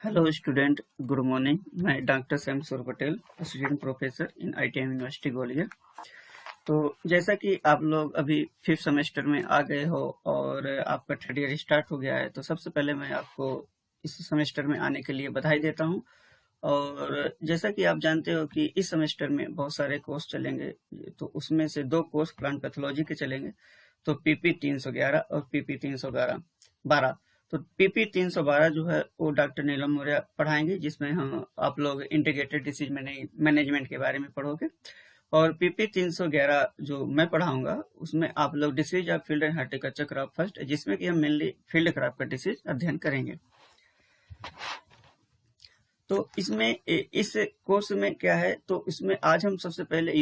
Hello student, good morning. मैं doctor Shyam सूर Patel, assistant professor in ITM university Gwalior. तो जैसा कि आप लोग अभी फिफ्थ सेमेस्टर में आ गए हो और आपका थर्ड ईयर स्टार्ट हो गया है, तो सबसे पहले मैं आपको इस सेमेस्टर में आने के लिए बधाई देता हूँ। और जैसा कि आप जानते हो कि इस सेमेस्टर में बहुत सारे कोर्स चलेंगे, तो उसमें से दो कोर्स प्लांट पैथोलॉजी के चलेंगे, तो पीपी 311 और पीपी 312। तो पीपी 312 जो है वो डॉक्टर नीलम मौर्य पढ़ाएंगे, जिसमें हम आप लोग इंटीग्रेटेड डिसीज मैनेजमेंट के बारे में पढ़ोगे। और पीपी 311 जो मैं पढ़ाऊंगा उसमें आप लोग disease of field and horticulture crop first, जिसमें कि हम मेनली फील्ड क्रॉप का डिसीज अध्ययन करेंगे। तो इसमें इस कोर्स में क्या है, तो इसमें आज हम सबसे पहले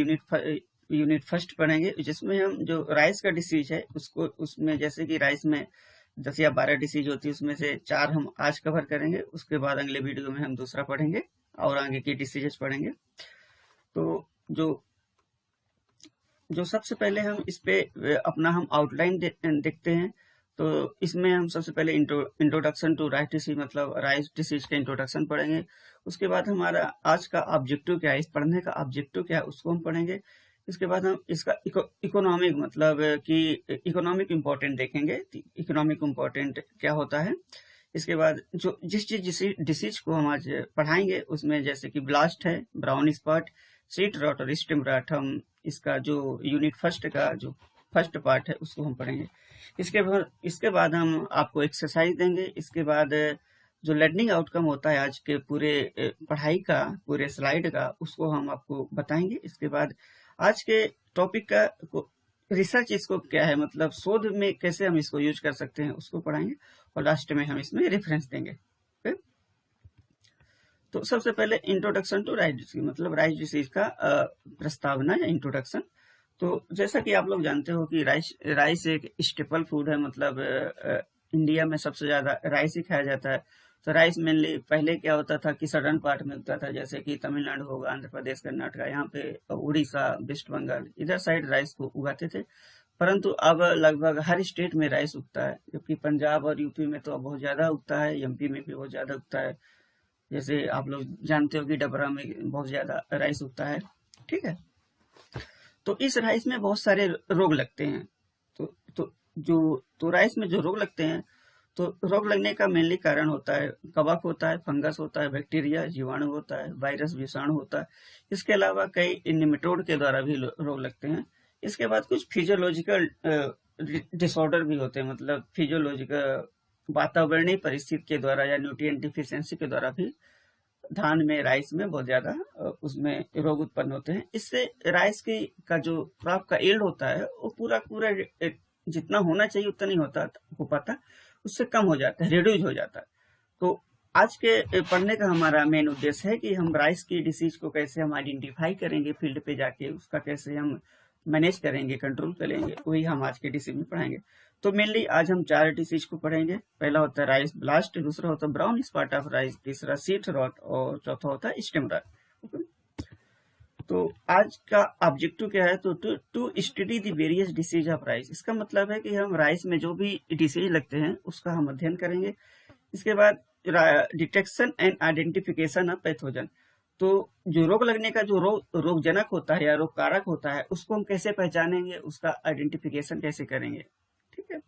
यूनिट फर्स्ट पढ़ेंगे, जिसमें हम जो राइस का डिसीज है उसको, उसमें जैसे कि राइस में 10 या 12 डिसीज होती है, उसमें से 4 हम आज कवर करेंगे। उसके बाद अगले वीडियो में हम दूसरा पढ़ेंगे और आगे की डिसीजेस पढ़ेंगे। तो जो जो सबसे पहले हम इस पे अपना हम आउटलाइन देखते हैं। तो इसमें हम सबसे पहले इंट्रोडक्शन टू राइस डिसीज, मतलब राइस डिसीज का इंट्रोडक्शन पढ़ेंगे। उसके बाद हमारा आज का ऑब्जेक्टिव क्या है, इस पढ़ने का ऑब्जेक्टिव क्या है उसको हम पढ़ेंगे। इसके बाद हम इसका इकोनॉमिक, मतलब कि इकोनॉमिक इम्पोर्टेंट देखेंगे, इकोनॉमिक इम्पोर्टेंट क्या होता है। इसके बाद जो जिस डिसीज को हम आज पढ़ाएंगे उसमें जैसे कि ब्लास्ट है, ब्राउन स्पॉट, सीट रॉट और स्टेम रॉट, हम इसका जो यूनिट फर्स्ट का जो फर्स्ट पार्ट है उसको हम पढ़ेंगे। इसके बाद हम आपको एक्सरसाइज देंगे। इसके बाद जो लर्निंग आउटकम होता है आज के पूरे पढ़ाई का, पूरे स्लाइड का, उसको हम आपको बताएंगे। इसके बाद आज के टॉपिक का रिसर्च इसको क्या है, मतलब शोध में कैसे हम इसको यूज कर सकते हैं उसको पढ़ाएंगे। और लास्ट में हम इसमें रेफरेंस देंगे। ओके? तो सबसे पहले इंट्रोडक्शन टू राइस डिसीज, मतलब राइस डिसीज का प्रस्तावना या इंट्रोडक्शन। तो जैसा कि आप लोग जानते हो कि राइस राइस एक स्टेपल फूड है, मतलब इंडिया में सबसे ज्यादा राइस ही खाया जाता है। तो राइस मेनली पहले क्या होता था कि सदर्न पार्ट में उगता था, जैसे कि तमिलनाडु होगा, आंध्र प्रदेश, कर्नाटक, यहाँ पे उड़ीसा, वेस्ट बंगाल, इधर साइड राइस को उगाते थे। परंतु अब लगभग हर स्टेट में राइस उगता है, जबकि पंजाब और यूपी में तो अब बहुत ज्यादा उगता है, एमपी में भी बहुत ज्यादा उगता है। जैसे आप लोग जानते हो कि डबरा में बहुत ज्यादा राइस उगता है। ठीक है? तो इस राइस में बहुत सारे रोग लगते हैं। तो जो तो राइस में जो रोग लगते हैं, तो रोग लगने का मेनली कारण होता है कवक होता है, फंगस होता है, बैक्टीरिया, जीवाणु होता है, वायरस, विषाणु होता है। इसके अलावा कई निमेटोड के द्वारा भी रोग लगते हैं। इसके बाद कुछ फिजियोलॉजिकल डिसऑर्डर भी होते हैं, मतलब फिजियोलॉजिकल वातावरणीय परिस्थिति के द्वारा या न्यूट्रिएंट डिफिशियंसी के द्वारा भी धान में, राइस में बहुत ज्यादा उसमें रोग उत्पन्न होते हैं। इससे राइस की का जो क्रॉप का यील्ड होता है वो पूरा पूरा जितना होना चाहिए उतना नहीं हो पाता, उससे कम हो जाता है, रिड्यूज हो जाता है। तो आज के पढ़ने का हमारा मेन उद्देश्य है कि हम राइस की डिसीज को कैसे हम आइडेंटिफाई करेंगे, फील्ड पे जाके उसका कैसे हम मैनेज करेंगे, कंट्रोल करेंगे, वही हम आज के डिसीज में पढ़ाएंगे। तो मेनली आज हम 4 डिसीज को पढ़ेंगे। पहला होता है राइस ब्लास्ट, दूसरा होता है ब्राउन स्पॉट ऑफ राइस, तीसरा सीड रॉट और चौथा होता है स्टेम रॉट। तो आज का ऑब्जेक्टिव क्या है, तो to study the various disease of rice. इसका मतलब है कि हम राइस में जो भी डिसीज लगते हैं उसका हम अध्ययन करेंगे। इसके बाद detection and identification of pathogen, तो जो रोग लगने का जो रोगजनक होता है या रोग कारक होता है उसको हम कैसे पहचानेंगे, उसका आइडेंटिफिकेशन कैसे करेंगे। ठीक है?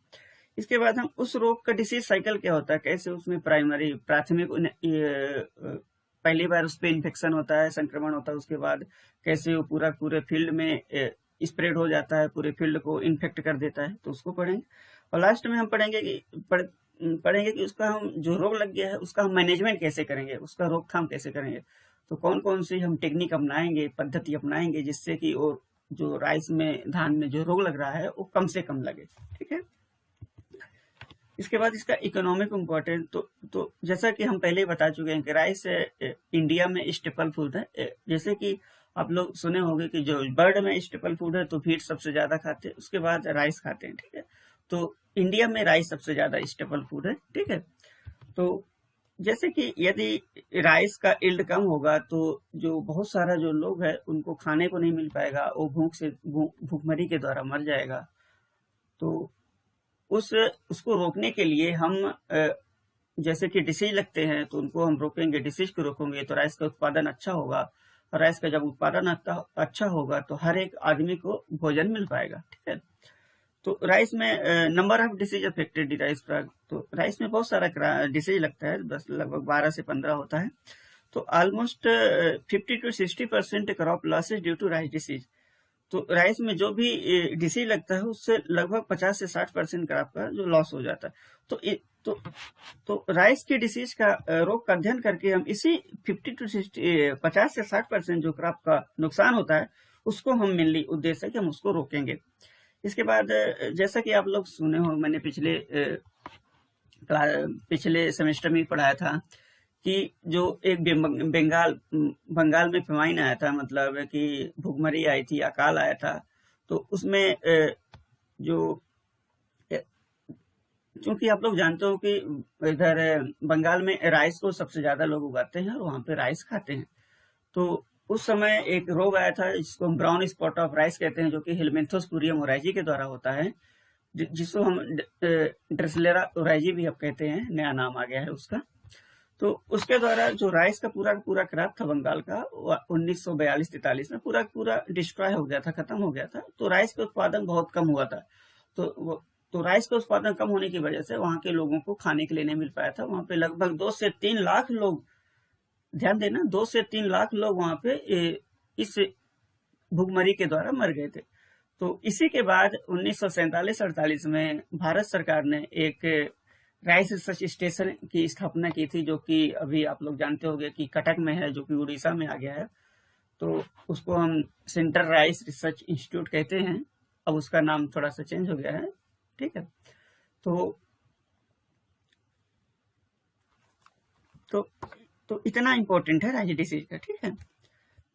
इसके बाद हम उस रोग का डिसीज साइकिल क्या होता है, कैसे उसमें प्राइमरी, प्राथमिक पहली बार उस पर इन्फेक्शन होता है, संक्रमण होता है, उसके बाद कैसे वो पूरे फील्ड में स्प्रेड हो जाता है, पूरे फील्ड को इन्फेक्ट कर देता है, तो उसको पढ़ेंगे। और लास्ट में हम पढ़ेंगे कि उसका हम जो रोग लग गया है उसका हम मैनेजमेंट कैसे करेंगे, उसका रोकथाम कैसे करेंगे। तो कौन कौन सी हम टेक्निक अपनाएंगे, पद्धति अपनाएंगे, जिससे कि वो जो राइस में, धान में जो रोग लग रहा है वो कम से कम लगे। ठीक है? इसके बाद इसका इकोनॉमिक इम्पोर्टेंट, तो जैसा कि हम पहले ही बता चुके हैं कि राइस इंडिया में स्टेपल फूड है। जैसे कि आप लोग सुने होंगे कि जो बर्ड में स्टेपल फूड है, तो फीड सबसे ज्यादा खाते हैं, उसके बाद राइस खाते हैं। ठीक है? तो इंडिया में राइस सबसे ज्यादा स्टेपल फूड है। ठीक है? तो जैसे कि यदि राइस का इल्ड कम होगा तो जो बहुत सारा जो लोग है उनको खाने को नहीं मिल पाएगा, वो भूखमरी के द्वारा मर जाएगा। तो उस उसको रोकने के लिए हम जैसे कि डिसीज लगते हैं तो उनको हम रोकेंगे, डिसीज को रोकेंगे तो राइस का उत्पादन अच्छा होगा, और राइस का जब उत्पादन अच्छा होगा तो हर एक आदमी को भोजन मिल पाएगा। ठीक है, तो राइस में number of disease affected rice crop, तो राइस में बहुत सारा डिसीज लगता है, बस लगभग 12 से 15 होता है। तो almost 50 to 60% crop losses due to rice disease. तो राइस में जो भी डिसीज लगता है उससे लगभग 50 से 60% क्रॉप का जो लॉस हो जाता है। तो तो राइस की डिसीज का रोग का अध्ययन करके हम इसी 50 से 60% जो क्रॉप का नुकसान होता है उसको हम मेनली उद्देश्य है कि हम उसको रोकेंगे। इसके बाद जैसा कि आप लोग सुने हो, मैंने पिछले सेमेस्टर में पढ़ाया था कि जो एक बंगाल में फेमाइन आया था, मतलब कि भूखमरी आई थी, अकाल आया था। तो उसमें जो क्योंकि आप लोग जानते हो कि इधर बंगाल में राइस को सबसे ज्यादा लोग उगाते हैं और वहां पे राइस खाते हैं। तो उस समय एक रोग आया था जिसको हम ब्राउन स्पॉट ऑफ राइस कहते हैं, जो कि हेलमिंथोस्पुरियम ओराइजी के द्वारा होता है, जिसको हम ड्रेसलेरा ओराइजी भी अब कहते हैं, नया नाम आ गया है उसका। तो उसके द्वारा जो राइस का पूरा क्रॉप था बंगाल का, 1942-43 में पूरा डिस्ट्रॉय हो गया था, खत्म हो गया था। तो राइस का उत्पादन बहुत कम हुआ था। तो राइस का उत्पादन कम होने की वजह से वहां के लोगों को खाने के लिए नहीं मिल पाया था। वहां पे लगभग 2 से 3 लाख लोग, ध्यान देना, 2 से 3 लाख लोग वहां पे इस भूखमरी के द्वारा मर गए थे। तो इसी के बाद 1947-48 में भारत सरकार ने एक राइस रिसर्च स्टेशन की स्थापना की थी, जो कि अभी आप लोग जानते होंगे कि कटक में है, जो कि उड़ीसा में आ गया है। तो उसको हम सेंट्रल राइस रिसर्च इंस्टीट्यूट कहते हैं। अब उसका नाम थोड़ा सा चेंज हो गया है। ठीक है, तो इतना इम्पोर्टेंट है राइस डिसीज का। ठीक है,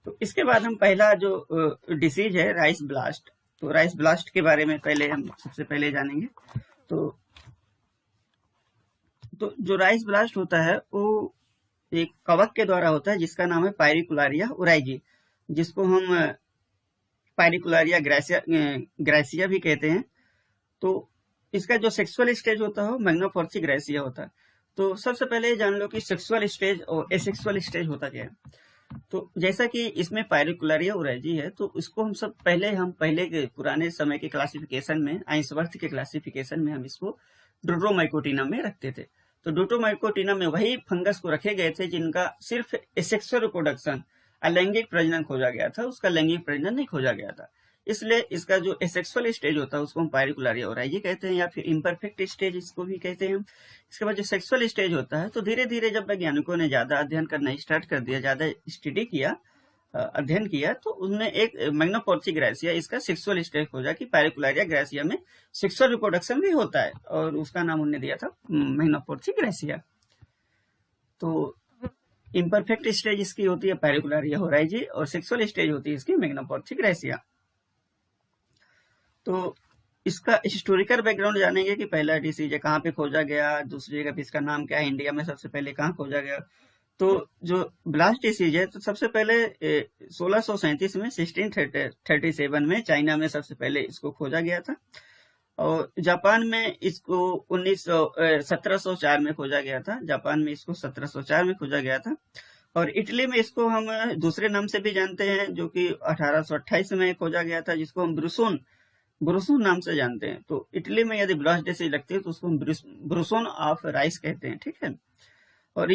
तो इसके बाद हम पहला जो डिसीज है राइस ब्लास्ट, तो राइस ब्लास्ट के बारे में हम सबसे पहले जानेंगे। तो जो राइस ब्लास्ट होता है वो एक कवक के द्वारा होता है जिसका नाम है पायरिकुलारिया ओराइजी, जिसको हम पायरिकुलारिया ग्रासिया भी कहते हैं। तो इसका जो सेक्सुअल स्टेज होता है वो मैग्नोफोर्सी ग्रासिया होता है। तो सबसे पहले जान लो कि सेक्सुअल स्टेज और एसेक्सुअल स्टेज होता क्या है। तो जैसा कि इसमें पायरिकुलारिया ओराइजी है, तो इसको हम पहले के पुराने समय के क्लासिफिकेशन में, आइंसवर्थ के क्लासिफिकेशन में हम इसको ड्रोटोमाइकोटिना में रखते थे। तो ड्रोटोमाइकोटिना में वही फंगस को रखे गए थे जिनका सिर्फ एसेक्सुअल रिप्रोडक्शन, अलैंगिक प्रजनन खोजा गया था, उसका लैंगिक प्रजनन नहीं खोजा गया था। इसलिए इसका जो एसेक्सुअल स्टेज होता है उसको हम पायरिकुलारिया ओराइजी कहते हैं, या फिर इम्परफेक्ट स्टेज इसको भी कहते हैं हम। इसके बाद जो सेक्सुअल स्टेज होता है, तो धीरे धीरे जब वैज्ञानिकों ने ज्यादा अध्ययन करना स्टार्ट कर दिया, ज्यादा स्टडी किया, अध्ययन किया, तो उनने एक मैग्नोफोर्सी ग्रासिया इसका सेक्सुअल स्टेज खोजा कि पायरिकुलारिया ग्रासिया में सेक्सुअल रिप्रोडक्शन भी होता है, और उसका नाम उन्होंने दिया था मैग्नोफोर्सी ग्रासिया। तो इम्परफेक्ट स्टेज इसकी होती है पायरिकुलारिया ओराइजी, और सेक्सुअल स्टेज होती है इसकी मैग्नोफोर्सी ग्रासिया। तो इसका हिस्टोरिकल बैकग्राउंड जानेंगे कि पहला डिसीज है कहाँ पे खोजा गया, दूसरी जगह पे इसका नाम क्या है, इंडिया में सबसे पहले कहाँ खोजा गया। तो जो ब्लास्ट डिसीज है, तो सबसे पहले 1637 में 1637 में चाइना में सबसे पहले इसको खोजा गया था, और जापान में इसको 1704 में खोजा गया था। जापान में इसको 1704 में खोजा गया था, और इटली में इसको हम दूसरे नाम से भी जानते हैं, जो कि 1828 में खोजा गया था, जिसको हम ब्रुसोन नाम से जानते हैं। तो इटली में यदि ब्लास्ट डिसीज लगती है तो उसको हम ब्रुसोन ऑफ राइस कहते हैं। ठीक है, और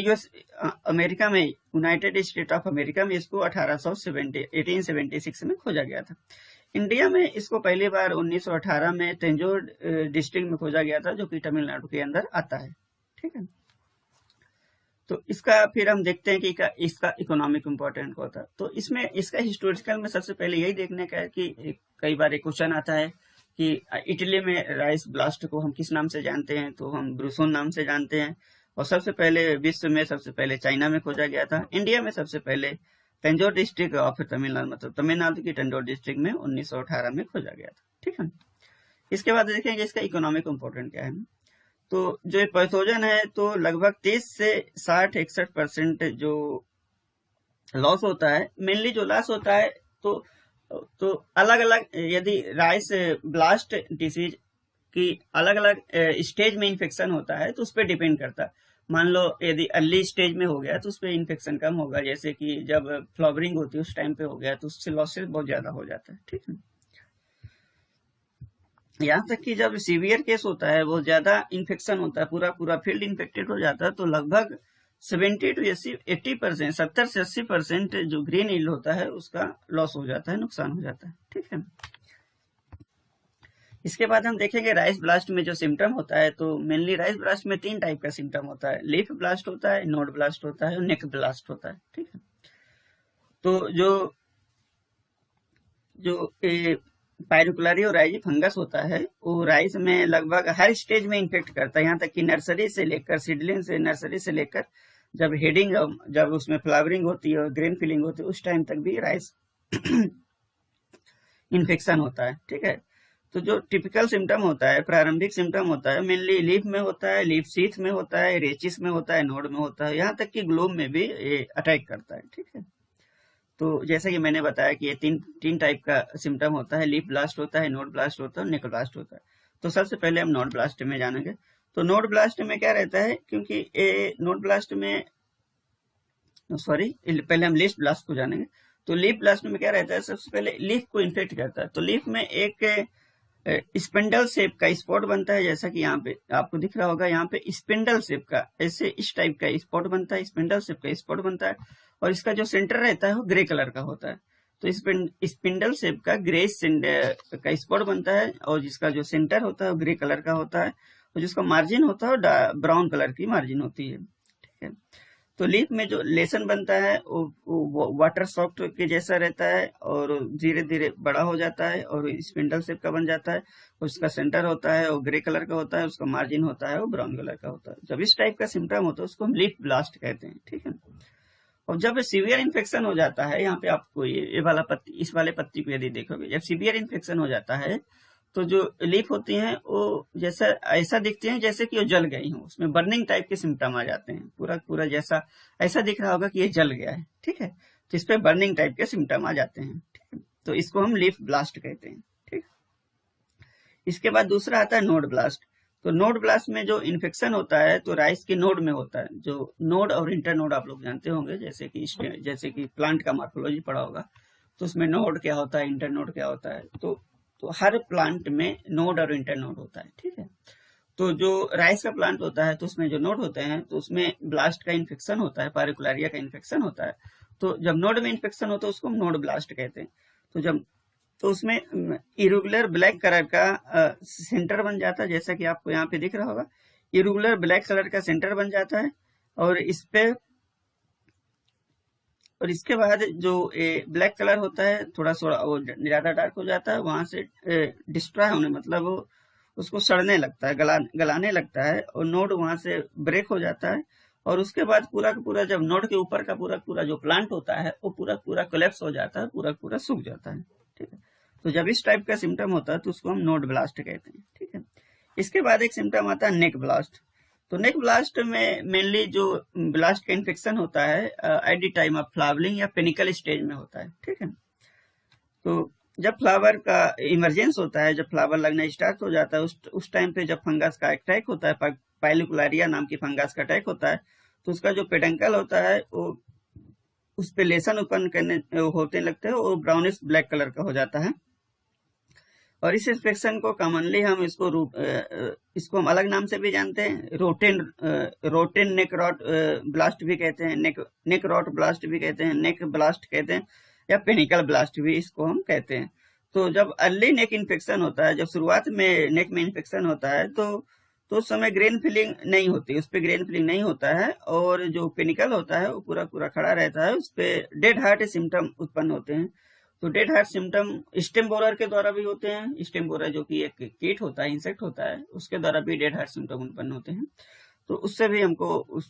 अमेरिका में, यूनाइटेड स्टेट ऑफ अमेरिका में इसको 1876 में खोजा गया था। इंडिया में इसको पहली बार 1918 में तंजौर डिस्ट्रिक्ट में खोजा गया था, जो कि तमिलनाडु के अंदर आता है। ठीक है, तो इसका फिर हम देखते हैं कि इसका इकोनॉमिक इम्पोर्टेंट होता है। तो इसमें इसका हिस्टोरिकल में सबसे पहले यही देखने का है कि कई बार एक क्वेश्चन आता है कि इटली में राइस ब्लास्ट को हम किस नाम से जानते हैं, तो हम ब्रुसोन नाम से जानते हैं। और सबसे पहले विश्व में सबसे पहले चाइना में खोजा गया था। इंडिया में सबसे पहले तंजौर डिस्ट्रिक्ट ऑफ तमिलनाडु, मतलब तमिलनाडु की तंजौर डिस्ट्रिक्ट में 1918 में खोजा गया था। ठीक है, इसके बाद देखेंगे इसका इकोनॉमिक इम्पोर्टेंट क्या है। तो जो पैथोजन है, तो लगभग 30 से 60-61% जो लॉस होता है, मेनली जो लॉस होता है, तो अलग अलग, यदि राइस ब्लास्ट डिसीज की अलग अलग स्टेज में इन्फेक्शन होता है तो उस पर डिपेंड करता है। मान लो यदि अर्ली स्टेज में हो गया तो उस पर इन्फेक्शन कम होगा, जैसे कि जब फ्लावरिंग होती है उस टाइम पे हो गया तो उससे लॉसेस बहुत ज्यादा हो जाता है, ठीक है। यहाँ तक कि जब सीवियर केस होता है, बहुत ज्यादा इन्फेक्शन होता है, पूरा पूरा फील्ड इन्फेक्टेड हो जाता है, तो लगभग 70 to 80%, 70 से 80% जो ग्रीन यील्ड होता है उसका लॉस हो जाता है, नुकसान हो जाता है, ठीक है। इसके बाद हम देखेंगे राइस ब्लास्ट में जो सिम्टम होता है, तो मेनली राइस ब्लास्ट में 3 टाइप का सिम्टम होता है, लीफ ब्लास्ट होता है, नोड ब्लास्ट होता है और नेक ब्लास्ट होता है, ठीक है। तो जो जो पायरोक्लारी और राइजी फंगस होता है, वो राइस में लगभग हर स्टेज में इन्फेक्ट करता है, यहाँ तक कि नर्सरी से लेकर सीडलिंग से, नर्सरी से लेकर जब हेडिंग, जब उसमें फ्लावरिंग होती है और ग्रेन फिलिंग होती है, उस टाइम तक भी राइस इन्फेक्शन होता है, ठीक है। तो जो टिपिकल सिम्टम होता है, प्रारंभिक सिम्टम होता है, मेनली लीफ में होता है, लीफ सीथ में होता है, रेचिस में होता है, नोड में होता है, यहाँ तक कि ग्लोब में भी ये अटैक करता है, ठीक है। तो जैसा कि मैंने बताया कि ये तीन तीन टाइप का सिम्टम होता है, लीफ ब्लास्ट होता है, नोड ब्लास्ट होता है और नेक ब्लास्ट होता है। तो सबसे पहले हम नोड ब्लास्ट में जानेंगे। तो नोड ब्लास्ट में क्या रहता है, क्योंकि ये नोड ब्लास्ट में, सॉरी, पहले हम लीफ ब्लास्ट को जानेंगे। तो लीफ ब्लास्ट में क्या रहता है, सबसे पहले लीफ को इन्फेक्ट करता है। तो लीफ में एक स्पिंडल शेप का स्पॉट बनता है, जैसा कि यहाँ पे आपको दिख रहा होगा, यहाँ पे स्पिंडल शेप का ऐसे इस टाइप का स्पॉट बनता है, स्पिंडल शेप का स्पॉट बनता है, और इसका जो सेंटर रहता है वो ग्रे कलर का होता है। तो स्पिंडल शेप का ग्रे का स्पॉट बनता है, और जिसका जो सेंटर होता है वो ग्रे कलर का होता है, और जिसका मार्जिन होता है वो ब्राउन कलर की मार्जिन होती है, ठीक है। तो लीफ में जो लेसन बनता है वो वाटर सॉफ्ट के जैसा रहता है, और धीरे धीरे बड़ा हो जाता है और स्पिंडल शेप का बन जाता है। उसका सेंटर होता है वो ग्रे कलर का होता है, उसका मार्जिन होता है वो ब्राउन कलर का होता है। जब इस टाइप का सिम्टम होता है उसको हम लीफ ब्लास्ट कहते हैं, ठीक है। और जब सीवियर इन्फेक्शन हो जाता है, यहाँ पे आपको ये वाला पत्ती, इस वाले पत्ती को यदि देखोगे, जब सीवियर इन्फेक्शन हो जाता है तो जो लीफ होती हैं वो जैसा ऐसा दिखती हैं जैसे कि वो जल गई हो, उसमें बर्निंग टाइप के सिम्टम आ जाते हैं, पूरा पूरा जैसा ऐसा दिख रहा होगा कि ये जल गया है, ठीक है। तो इस पे बर्निंग टाइप के सिम्टम आ जाते हैं, ठीक है। तो इसको हम लीफ ब्लास्ट कहते हैं, ठीक। इसके बाद दूसरा आता है नोड ब्लास्ट। तो नोड ब्लास्ट में जो इन्फेक्शन होता है तो राइस के नोड में होता है। जो नोड और इंटर नोड आप लोग जानते होंगे, जैसे कि प्लांट का मॉर्फोलॉजी पढ़ा होगा, तो उसमें नोड क्या होता है, इंटर नोड क्या होता है। तो हर प्लांट में नोड और इंटर नोड होता है, ठीक है। तो जो राइस का प्लांट होता है तो उसमें जो नोड होते हैं तो उसमें ब्लास्ट का इन्फेक्शन होता है, पायरोक्लारिया का इन्फेक्शन होता है। तो जब नोड में इन्फेक्शन होता है उसको हम नोड ब्लास्ट कहते हैं। तो उसमें इरेगुलर ब्लैक कलर का सेंटर बन जाता है, जैसा कि आपको यहाँ पे दिख रहा होगा, इरेगुलर ब्लैक कलर का सेंटर बन जाता है। और इसके बाद जो ब्लैक कलर होता है थोड़ा वो ज्यादा डार्क हो जाता है, वहां से डिस्ट्रॉय होने, मतलब वो उसको सड़ने लगता है, गलाने लगता है, और नोड वहां से ब्रेक हो जाता है। और उसके बाद पूरा का पूरा, जब नोड के ऊपर का पूरा पूरा जो प्लांट होता है वो पूरा पूरा कोलैप्स हो जाता है, पूरा पूरा सूख जाता है, ठीक है। तो जब इस टाइप का सिम्टम होता है तो उसको हम नोड ब्लास्ट कहते हैं, ठीक है। इसके बाद एक सिम्टम आता है नेक ब्लास्ट। तो नेक ब्लास्ट में मेनली जो ब्लास्ट का इन्फेक्शन होता है at the time of flowering या पेनिकल स्टेज में होता है, ठीक है। तो जब फ्लावर का इमरजेंस होता है, जब फ्लावर लगना स्टार्ट हो जाता है, उस टाइम पे जब फंगस का अटैक होता है, पाइलोक्लारिया नाम की फंगस का अटैक होता है, तो उसका जो पेडंकल होता है वो उस पे लेसन उत्पन्न करने होते लगते हैं, वो ब्राउनिश ब्लैक कलर का हो जाता है। और इस इन्फेक्शन को कॉमनली हम इसको हम अलग नाम से भी जानते हैं, रोटेन नेक रॉट ब्लास्ट भी कहते हैं, नेक रॉट ब्लास्ट भी कहते हैं, नेक ब्लास्ट कहते हैं, या पेनिकल ब्लास्ट भी इसको हम कहते हैं। तो जब अर्ली नेक इन्फेक्शन होता है, जब शुरुआत में नेक में इन्फेक्शन होता है, तो उस समय ग्रेन फिलिंग नहीं होती, उस पर ग्रेन फिलिंग नहीं होता है, और जो पेनिकल होता है वो पूरा पूरा खड़ा रहता है, उस पर डेड हार्ट सिम्टम उत्पन्न होते हैं। तो dead heart symptom stem borer के द्वारा भी होते हैं, स्टेम बोरर जो कि एक कीट होता है, इंसेक्ट होता है, उसके द्वारा भी डेड हार्ट सिम्टम उत्पन्न होते हैं। तो उससे भी हमको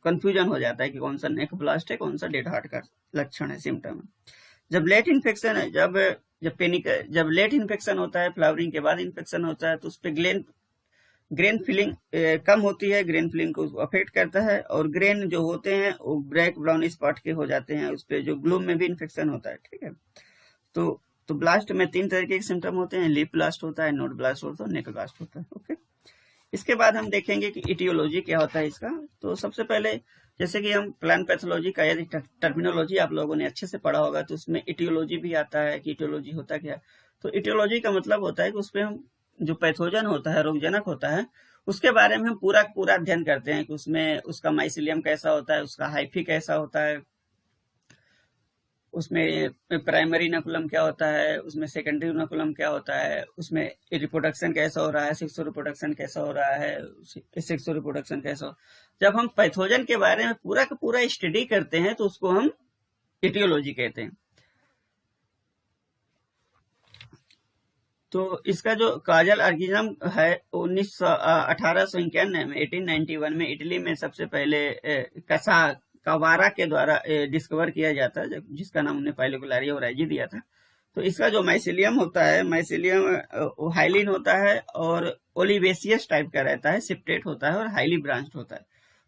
कंफ्यूजन हो जाता है कि कौन सा नेक ब्लास्ट है, कौन सा डेड हार्ट का लक्षण है, सिम्टम है। जब लेट इन्फेक्शन है, जब लेट इन्फेक्शन होता है, फ्लावरिंग के बाद इन्फेक्शन होता है, तो उस पर ग्रेन फिलिंग कम होती है, ग्रेन फिलिंग को अफेक्ट करता है, और ग्रेन जो होते हैं वो ब्लैक ब्राउन स्पॉट के हो जाते हैं, उस पर जो ग्लूम में भी इन्फेक्शन होता है, ठीक है। तो ब्लास्ट में 3 तरीके के सिम्टम होते हैं, लीफ ब्लास्ट होता है, नोड ब्लास्ट होता है, नेक ब्लास्ट होता है, ओके। इसके बाद हम देखेंगे कि इटियोलॉजी क्या होता है इसका। तो सबसे पहले जैसे कि हम प्लांट पैथोलॉजी का यदि टर्मिनोलॉजी आप लोगों ने अच्छे से पढ़ा होगा तो उसमें इटियोलॉजी भी आता है कि इटियोलॉजी होता क्या है। तो इटियोलॉजी का मतलब होता है कि उसमें हम जो पैथोजन होता है, रोगजनक होता है, उसके बारे में हम पूरा पूरा अध्ययन करते हैं कि उसमें उसका माइसिलियम कैसा होता है, उसका हाइफी कैसा होता है, उसमें प्राइमरी इनोकुलम क्या होता है, उसमें सेकेंडरी इनोकुलम क्या होता है, उसमें रिप्रोडक्शन कैसा हो रहा है, सेक्सुअल रिप्रोडक्शन कैसा हो रहा है, सेक्सुअल रिप्रोडक्शन कैसा हो। जब हम पैथोजन के बारे में पूरा का पूरा स्टडी करते हैं तो उसको हम इटियोलॉजी कहते हैं। तो इसका जो काजल ऑर्गेनिज्म है 1891 में 1891 में इटली में सबसे पहले कवारा के द्वारा डिस्कवर किया जाता है, जिसका नाम उन्हें पाइलोकुलारिया ओराइजी दिया था। तो इसका जो माइसिलियम होता है, माइसिलियम हाइलिन होता है और ओलिवेसियस टाइप का रहता है, सिप्टेट होता है और हाईली ब्रांच्ड होता है।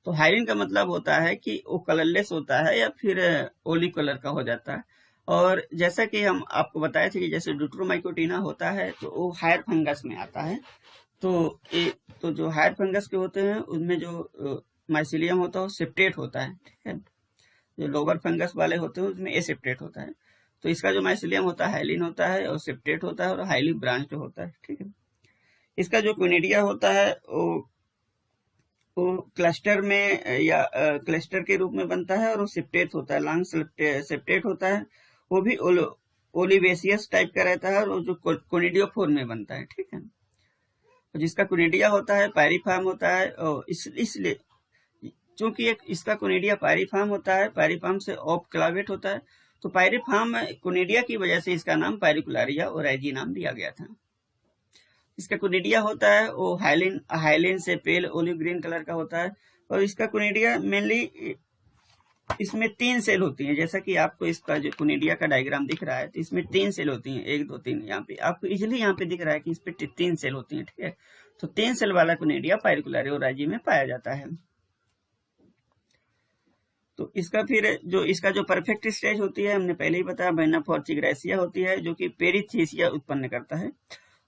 तो हाइलिन का मतलब होता है कि वो कलरलेस होता है या फिर ओली कलर का हो जाता है। और जैसा कि हम आपको बताए थे कि जैसे ड्यूट्रोमाइकोटिना होता है तो वो हायर फंगस में आता है। तो तो जो हायर फंगस के होते हैं उनमें जो माइसिलियम होता है वो सेप्टेट होता है, ठीक है। जो लोअर फंगस वाले होते हैं उसमें एसेप्टेट होता है। तो इसका जो माइसिलियम होता है हाइलिन होता है और सेप्टेट होता है और हाईली ब्रांच्ड होता है, ठीक है। इसका जो क्विनिडिया होता है वो क्लस्टर में या क्लस्टर के रूप में बनता है और वो सेप्टेट होता है, लॉन्ग सेप्टेट होता है। वो भी ओलिवेसियस टाइप का रहता है और वो जो कोनिडियोफोर में बनता है, ठीक है। तो जिसका कोनिडिया होता है पायरीफॉर्म होता है और इसलिए चूंकि एक इसका कोनिडिया पायरीफॉर्म होता है, पायरीफॉर्म से ऑफ क्लावेट होता है, तो पायरीफॉर्म कोनिडिया की वजह से इसका नाम पायरिकुलारिया ओराइजी नाम दिया गया था। इसका कोनिडिया होता है वो हाइलिन से पेल ओलिव ग्रीन कलर का होता है और इसका कोनिडिया मेनली इसमें 3 सेल होती हैं। जैसा कि आपको इसका जो कोनिडिया का डायग्राम दिख रहा है तो इसमें 3 सेल होती हैं, 1 2 3। यहाँ पे आपको इजिली यहाँ पे दिख रहा है कि इस पे 3 सेल होती हैं, ठीक है। तो 3 सेल वाला कोनिडिया पायरिकुलारिया ओराइजी में पाया जाता है। तो इसका जो परफेक्ट स्टेज होती है हमने पहले ही बताया, बैना फॉर्चिग्रासिया होती है जो कि पेरिथीसिया उत्पन्न करता है।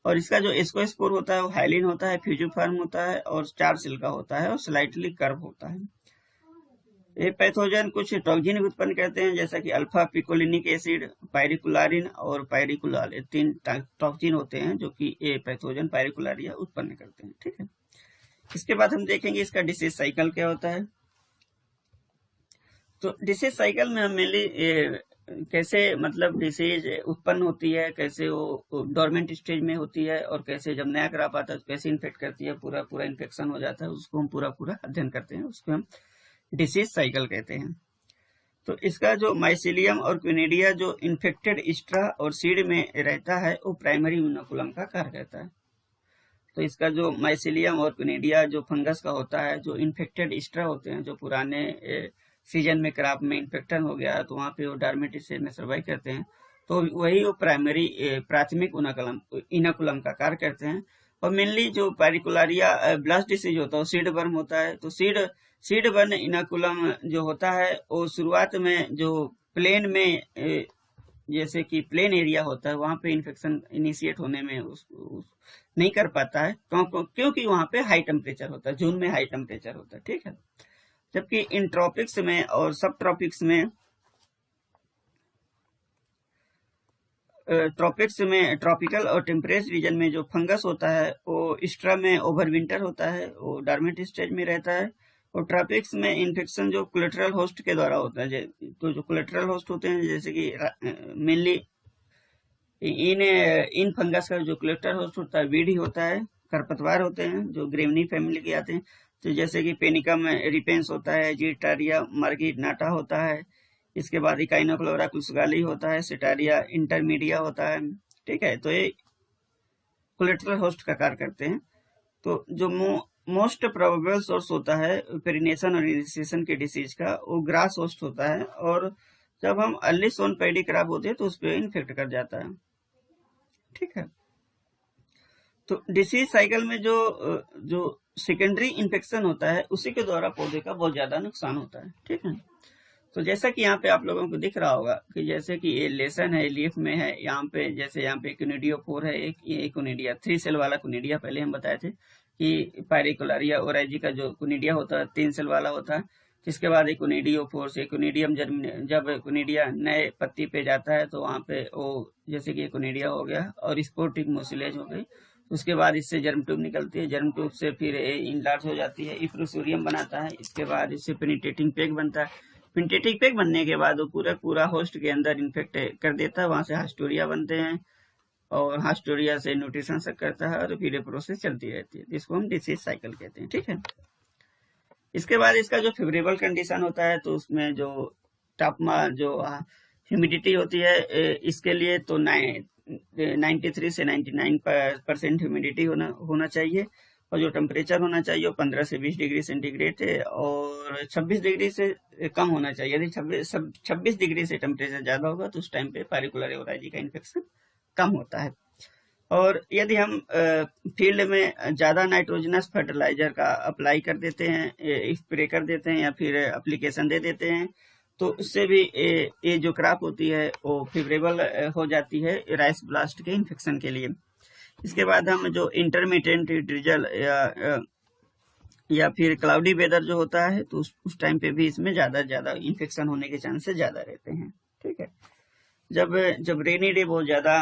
और इसका जो एस्कोस्पोर होता है वो हाइलिन होता है, फ्यूजिफॉर्म होता है और 4 सेल का होता है और स्लाइटली कर्व होता है। ये पैथोजन कुछ टॉक्सिन उत्पन्न करते हैं जैसा कि अल्फा पिकोलिनिक एसिड, पायरिकुलारिन और पायरिकुलाल, 3 टॉक्सिन होते हैं जो कि ये पैथोजन पायरिकुलारिया उत्पन्न करते हैं, ठीक है। इसके बाद हम देखेंगे इसका डिसीज साइकिल क्या होता है। तो डिसीज साइकिल में हम मेनली कैसे मतलब डिसीज उत्पन्न होती है, कैसे वो डोरमेंट स्टेज में होती है और कैसे जब नया क्रॉप आता है तो कैसे इन्फेक्ट करती है, पूरा पूरा इन्फेक्शन हो जाता है, उसको हम पूरा पूरा अध्ययन करते हैं, उसको हम डिसीज साइकिल कहते हैं। तो इसका जो माइसिलियम और क्विनिडिया जो इन्फेक्टेड स्ट्रा और सीड में रहता है वो प्राइमरी इनोकुलम का कार्य करता है। तो इसका जो माइसिलियम और क्विनिडिया जो फंगस का होता है, जो इन्फेक्टेड स्ट्रा होते हैं, जो पुराने सीजन में क्रॉप में इन्फेक्शन हो गया तो वहाँ पे वो डॉर्मेंट स्टेज में सर्वाइव करते हैं, तो वही वो प्राइमरी प्राथमिक इनोकुलम का कार्य करते हैं। और मेनली जो पायरिकुलारिया ब्लास्ट डिसीज होता है सीड बर्म होता है। तो सीड बर्न इनोकुलम जो होता है वो शुरुआत में जो प्लेन में जैसे कि प्लेन एरिया होता है वहां पे इन्फेक्शन इनिशिएट होने में नहीं कर पाता है, क्योंकि वहां पे हाई टेम्परेचर होता है, जून में हाई टेम्परेचर होता है, ठीक है। जबकि इन ट्रॉपिक्स में और सब ट्रॉपिक्स में ट्रॉपिकल और टेम्परेट रीजन में जो फंगस होता है वो स्ट्रा में ओवरविंटर होता है, वो डॉर्मेंट स्टेज में रहता है। और ट्रॉपिक्स में इन्फेक्शन जो कोलेटरल होस्ट के द्वारा होता है, तो जो कोलेटरल होस्ट होते हैं जैसे कि मेनली इन फंगस का जो कोलेटरल होस्ट होता है वीड ही होता है, खरपतवार होते हैं जो ग्रेवनी फैमिली के आते हैं। तो जैसे कि पेनिकम रिपेंस होता है, जीटारिया मार्गिनाटा होता है, इसके बाद इकाइनोफ्लोरा कुसगाली होता है, सिटारिया इंटरमीडिया होता है, ठीक है। तो ये कोलेटरल होस्ट का कार्य करते हैं। तो जो मोस्ट प्रोबेबल सोर्स होता है पेरिनेशन और इनिशिएशन के डिसीज का वो ग्रास होस्ट होता है, और जब हम अर्ली सोन पैडी क्रॉप होते हैं तो उस पर इन्फेक्ट कर जाता है, ठीक है। तो डिसीज साइकिल में जो सेकेंडरी इन्फेक्शन होता है उसी के द्वारा पौधे का बहुत ज्यादा नुकसान होता है, ठीक है। तो जैसा कि यहाँ पे आप लोगों को दिख रहा होगा कि जैसे कि ये लेसन है, लीफ में है, यहाँ पे जैसे यहाँ पे कोनिडियोफोर है, एक कोनिडिया 3 सेल वाला कोनिडिया पहले हम बताए थे, कि पायरिकुलारिया ओराइजी का जो कोनिडिया होता है 3 सेल वाला होता है, जिसके बाद एकोनिडियोफोर से एकोनिडियम जब एकोनिडिया नए पत्ती पे जाता है तो वहाँ पे वो जैसे कि एकोनिडिया हो गया और स्पोर्टिक मोसिलेज हो गई, उसके बाद इससे जर्म ट्यूब निकलती है, जर्म ट्यूब से फिर इनलार्ज हो जाती है, इफ्रोसूरियम बनाता है, इसके बाद इससे पेनिट्रेटिंग पेग बनता है, पेनिट्रेटिंग पेग बनने के बाद वो पूरा होस्ट के अंदर इन्फेक्ट कर देता है, वहां से हास्टोरिया बनते हैं और हास्टोरिया से न्यूट्रिशन तक करता है और फिर ये प्रोसेस चलती रहती है, जिसको हम डिसीज साइकिल कहते हैं। ठीक है, इसके बाद इसका जो फेवरेबल कंडीशन होता है तो उसमें जो तापमान जो ह्यूमिडिटी होती है इसके लिए तो 93 से 99% ह्यूमिडिटी होना चाहिए, और जो टेम्परेचर होना चाहिए वो 15 से 20 डिग्री सेंटीग्रेड है और 26 डिग्री से कम होना चाहिए। यदि 26 डिग्री से टेम्परेचर ज्यादा होगा तो उस टाइम पे पायरिकुलर ओराइजी का इन्फेक्शन कम होता है। और यदि हम फील्ड में ज्यादा नाइट्रोजनस फर्टिलाइजर का अप्लाई कर देते हैं, स्प्रे कर देते हैं या फिर एप्लीकेशन दे देते हैं, तो उससे भी ये जो क्रॉप होती है वो फेवरेबल हो जाती है राइस ब्लास्ट के इन्फेक्शन के लिए। इसके बाद हम जो इंटरमीडिएट ड्रिजल या फिर क्लाउडी वेदर जो होता है तो उस टाइम पे भी इसमें ज्यादा इन्फेक्शन होने के चांसेस ज्यादा रहते हैं। ठीक है, जब रेनी डे बहुत ज्यादा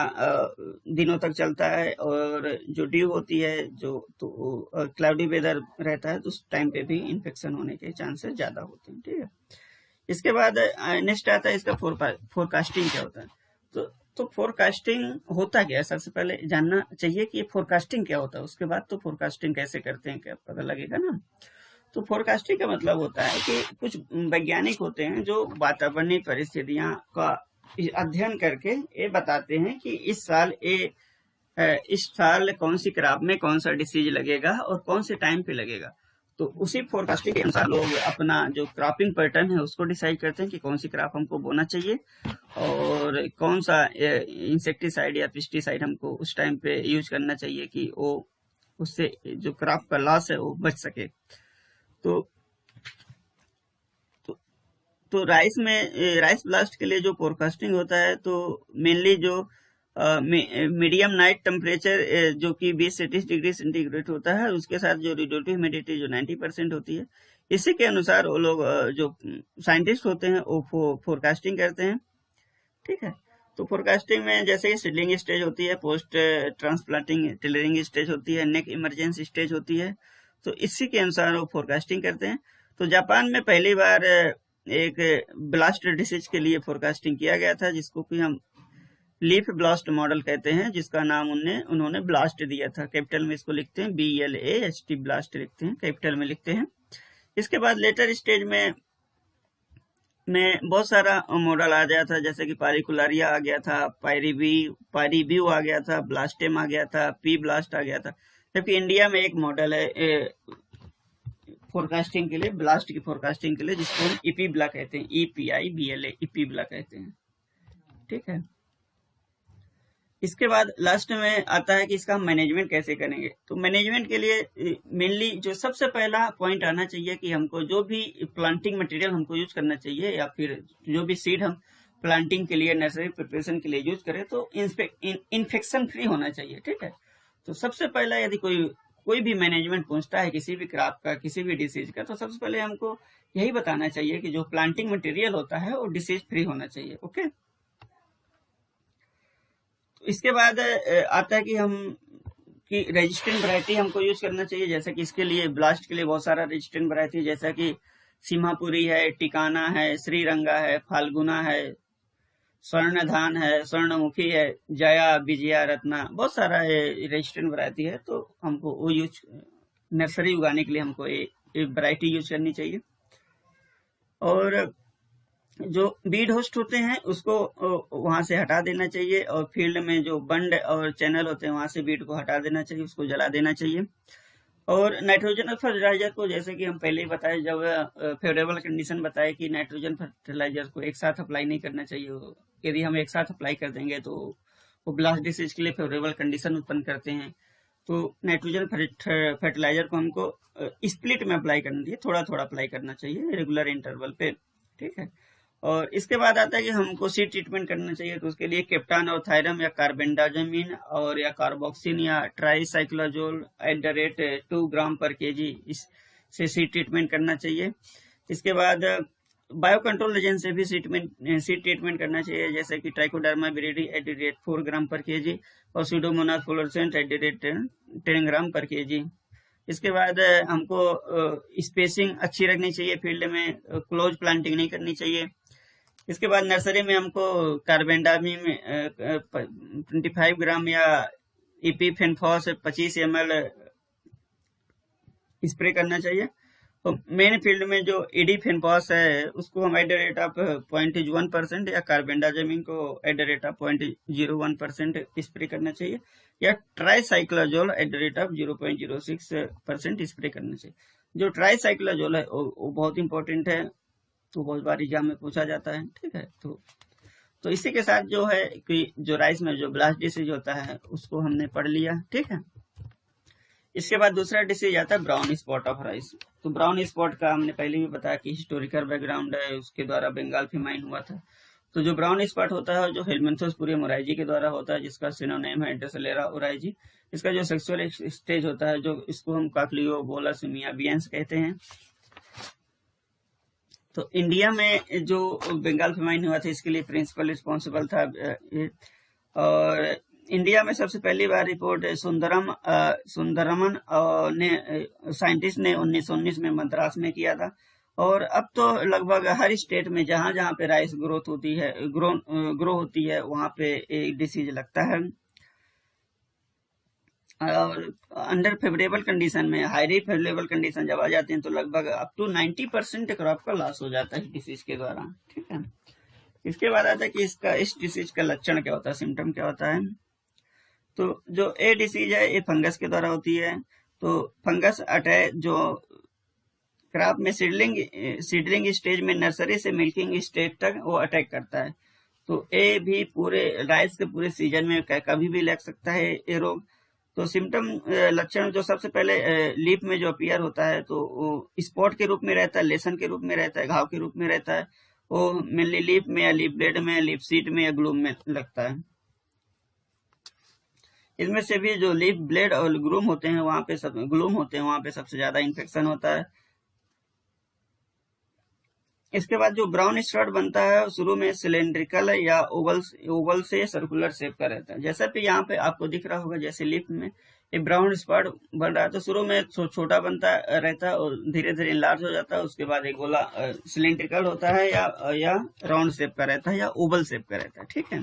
दिनों तक चलता है और जो ड्यू होती है जो तो क्लाउडी वेदर रहता है तो उस टाइम पे भी इन्फेक्शन होने के चांसेस ज्यादा होते हैं। ठीक है, इसके बाद नेक्स्ट आता है इसका फोरकास्टिंग क्या होता है। तो फोरकास्टिंग होता क्या है, सबसे पहले जानना चाहिए कि ये फोरकास्टिंग क्या होता है, उसके बाद तो फोरकास्टिंग कैसे करते हैं क्या पता लगेगा ना। तो फोरकास्टिंग का मतलब होता है कि कुछ वैज्ञानिक होते हैं जो वातावरणीय परिस्थितियां का अध्ययन करके ये बताते हैं कि इस साल कौन सी क्रॉप में कौन सा डिसीज लगेगा और कौन से टाइम पे लगेगा। तो उसी फोरकास्टिंग के अनुसार लोग अपना जो क्रॉपिंग पैटर्न है उसको डिसाइड करते हैं कि कौन सी क्रॉप हमको बोना चाहिए और कौन सा इंसेक्टिसाइड या पेस्टिसाइड हमको उस टाइम पे यूज करना चाहिए कि वो उससे जो क्रॉप का लॉस है वो बच सके। तो तो राइस ब्लास्ट के लिए जो फोरकास्टिंग होता है तो मेनली जो मीडियम नाइट टेम्परेचर जो कि 20 से 30 डिग्री सेंटीग्रेड होता है, उसके साथ जो रिलेटिव ह्यूमिडिटी जो 90% होती है, इसी के अनुसार वो लोग जो साइंटिस्ट होते हैं वो फोरकास्टिंग करते हैं। ठीक है, तो फोरकास्टिंग में जैसे कि सीडलिंग स्टेज होती है, पोस्ट ट्रांसप्लांटिंग टिलरिंग स्टेज होती है, नेक इमरजेंसी स्टेज होती है, तो इसी के अनुसार वो फोरकास्टिंग करते हैं। तो जापान में पहली बार एक ब्लास्ट डिसीज के लिए फोरकास्टिंग किया गया था, जिसको कि हम लीफ ब्लास्ट मॉडल कहते हैं, जिसका नाम उन्होंने ब्लास्ट दिया था। कैपिटल में इसको लिखते हैं BLAST, ब्लास्ट लिखते हैं, कैपिटल में लिखते हैं। इसके बाद लेटर स्टेज में बहुत सारा मॉडल आ गया था, जैसे कि पायरिकुलारिया आ गया था, पायरीब्यू आ गया था, ब्लास्टेम आ गया था, पी ब्लास्ट आ गया था। जबकि इंडिया में एक मॉडल है फोरकास्टिंग के लिए, ब्लास्ट की फोरकास्टिंग के लिए, जिसको हम इपीब्ला कहते हैं, EPIBLA, इपीब्ला कहते हैं। ठीक है, इसके बाद लास्ट में आता है कि इसका हम मैनेजमेंट कैसे करेंगे। तो मैनेजमेंट के लिए मेनली जो सबसे पहला पॉइंट आना चाहिए कि हमको जो भी प्लांटिंग मटेरियल हमको यूज करना चाहिए या फिर जो भी सीड हम प्लांटिंग के लिए नर्सरी प्रिपरेशन के लिए यूज करें तो इन्फेक्शन फ्री होना चाहिए। ठीक है, तो सबसे पहला यदि कोई भी मैनेजमेंट पूछता है किसी भी क्रॉप का, किसी भी डिसीज का, तो सबसे पहले हमको यही बताना चाहिए कि जो प्लांटिंग मटेरियल होता है वो डिसीज फ्री होना चाहिए। ओके, इसके बाद आता है कि रेजिस्टेंट वैरायटी हमको यूज करना चाहिए, जैसे कि इसके लिए ब्लास्ट के लिए बहुत सारा रेजिस्टेंट वैरायटी, जैसा कि सीमापुरी है, टिकाना है, श्रीरंगा है, फाल्गुना है, स्वर्णधान है, स्वर्णमुखी है, जया, विजया, रत्ना, बहुत सारा रेजिस्टेंट वैरायटी है। तो हमको वो यूज नर्सरी उगाने के लिए हमको ये वैरायटी यूज करनी चाहिए। और जो बीड होस्ट होते हैं उसको वहां से हटा देना चाहिए, और फील्ड में जो बंड और चैनल होते हैं वहां से बीड को हटा देना चाहिए, उसको जला देना चाहिए। और नाइट्रोजन फर्टिलाइजर को जैसे कि हम पहले ही बताए, जब फेवरेबल कंडीशन बताए कि नाइट्रोजन फर्टिलाइजर को एक साथ अप्लाई नहीं करना चाहिए। यदि हम एक साथ अप्लाई कर देंगे तो वो ब्लास्ट डिसीज के लिए फेवरेबल कंडीशन उत्पन्न करते हैं। तो नाइट्रोजन फर्टिलाइजर को हमको स्प्लिट में अप्लाई करना चाहिए, थोड़ा थोड़ा अप्लाई करना चाहिए रेगुलर इंटरवल पे। ठीक है, और इसके बाद आता है कि हमको सीड ट्रीटमेंट करना चाहिए, तो उसके लिए केप्टान और थायरम या कार्बेंडाजमीन और या कार्बोक्सिन या ट्राईसाइक्लोजोल @2 ग्राम/kg इससे सीड ट्रीटमेंट करना चाहिए। इसके बाद बायो कंट्रोल एजेंट से भी सीड ट्रीटमेंट करना चाहिए, जैसे कि ट्राइकोडर्मा विरिडी @4 ग्राम/kg और सूडोमोनास फ्लोरेसेंट @10 ग्राम/kg। इसके बाद हमको स्पेसिंग अच्छी रखनी चाहिए, फील्ड में क्लोज प्लांटिंग नहीं करनी चाहिए। इसके बाद नर्सरी में हमको कार्बेंडामिन 25 ग्राम या इपीफेनफॉस 25 ml स्प्रे करना चाहिए। तो मेन फील्ड में जो इडीफेनफॉस है उसको हम @0.1% या कार्बेंडाजमीन को @0.01% स्प्रे करना चाहिए, या ट्राईसाइक्लोजोल @0.06% स्प्रे करना चाहिए। जो ट्राईसाइक्लोजोल है वो बहुत इंपॉर्टेंट है, तो बहुत बार एग्जाम में पूछा जाता है। ठीक है, तो इसी के साथ जो है कि जो राइस में जो ब्लास्ट डिसीज होता है उसको हमने पढ़ लिया। ठीक है, इसके बाद दूसरा डिसीज आता है ब्राउन स्पॉट ऑफ राइस। तो ब्राउन स्पॉट का हमने पहले भी बताया कि हिस्टोरिकल बैकग्राउंड है, उसके द्वारा बंगाल फेमाइन हुआ था। तो जो ब्राउन स्पॉट होता है जो हेलमिंथोस्पुरियम ओराइजी के द्वारा होता है, जिसका सिनोनिम है ड्रेसलेरा ओराइजी। इसका जो सेक्सुअल स्टेज होता है जो इसको हम काकलियो बोलस मियाबियंस कहते हैं। तो इंडिया में जो बंगाल फेमाइन हुआ था इसके लिए प्रिंसिपल रिस्पॉन्सिबल था, और इंडिया में सबसे पहली बार रिपोर्ट सुंदरमन ने साइंटिस्ट ने 1919 में मद्रास में किया था। और अब तो लगभग हर स्टेट में जहां जहां पे राइस ग्रो होती है वहां पे एक डिसीज लगता है। और अंडर फेवरेबल कंडीशन में, हाईली फेवरेबल कंडीशन जब आ जाती है तो लगभग अप टू 90% क्रॉप का लॉस हो जाता है डिसीज के द्वारा। ठीक है, इसके बाद आता है कि इस डिसीज का लक्षण क्या होता है, सिम्टम क्या होता है। तो जो ए डिसीज है ये फंगस के द्वारा होती है। तो फंगस अटैक जो क्रॉप में सीडलिंग स्टेज में नर्सरी से मिल्किंग स्टेज तक वो अटैक करता है। तो ये भी पूरे राइस के पूरे सीजन में कभी भी लग सकता है ये रोग। तो सिम्टम लक्षण जो सबसे पहले लीफ में जो अपीयर होता है तो वो स्पॉट के रूप में रहता है, लेसन के रूप में रहता है, घाव के रूप में रहता है। वो मेनली लीफ में या लीफ ब्लेड में, लीफ सीट में या ग्लूम में लगता है। इसमें से भी जो लीफ ब्लेड और ग्लूम होते हैं वहां पे सबसे ज्यादा इन्फेक्शन होता है। इसके बाद जो ब्राउन स्पॉट बनता है शुरू में सिलेंड्रिकल या ओवल से सर्कुलर शेप का रहता है। जैसा कि यहाँ पे आपको दिख रहा होगा, जैसे लीफ में एक ब्राउन स्पॉट बन रहा है तो शुरू में छोटा बनता रहता है और धीरे धीरे लार्ज हो जाता है। उसके बाद एक गोला सिलेंड्रिकल होता है या राउंड शेप का रहता है या ओवल शेप का रहता है। ठीक है,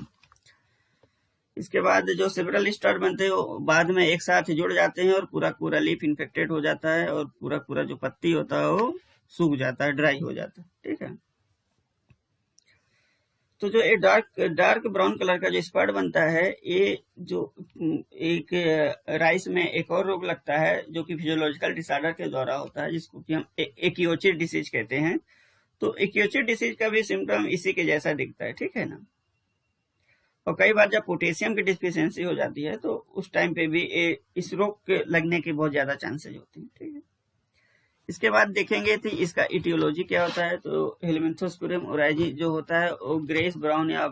इसके बाद जो सेवरल स्टार बनते हैं वो बाद में एक साथ जुड़ जाते हैं और पूरा लीफ इन्फेक्टेड हो जाता है और पूरा जो पत्ती होता है वो सूख जाता है, ड्राई हो जाता है। ठीक है, तो जो ये डार्क ब्राउन कलर का जो स्पॉट बनता है ये जो एक राइस में एक और रोग लगता है जो कि फिजियोलॉजिकल डिसऑर्डर के द्वारा होता है, जिसको कि हम एक्योचिड डिसीज कहते हैं। तो एक्योचिड डिसीज का भी सिम्टम इसी के जैसा दिखता है। ठीक है ना, और कई बार जब पोटेशियम की डिफिशियंसी हो जाती है तो उस टाइम पे भी इस रोग के लगने के बहुत ज्यादा चांसेस होते हैं। ठीक है, इसके बाद देखेंगे कि इसका इटियोलॉजी क्या होता है। तो हेलमिंथोस्पुरियम ओराइजी जो होता है वो ग्रेस ब्राउन या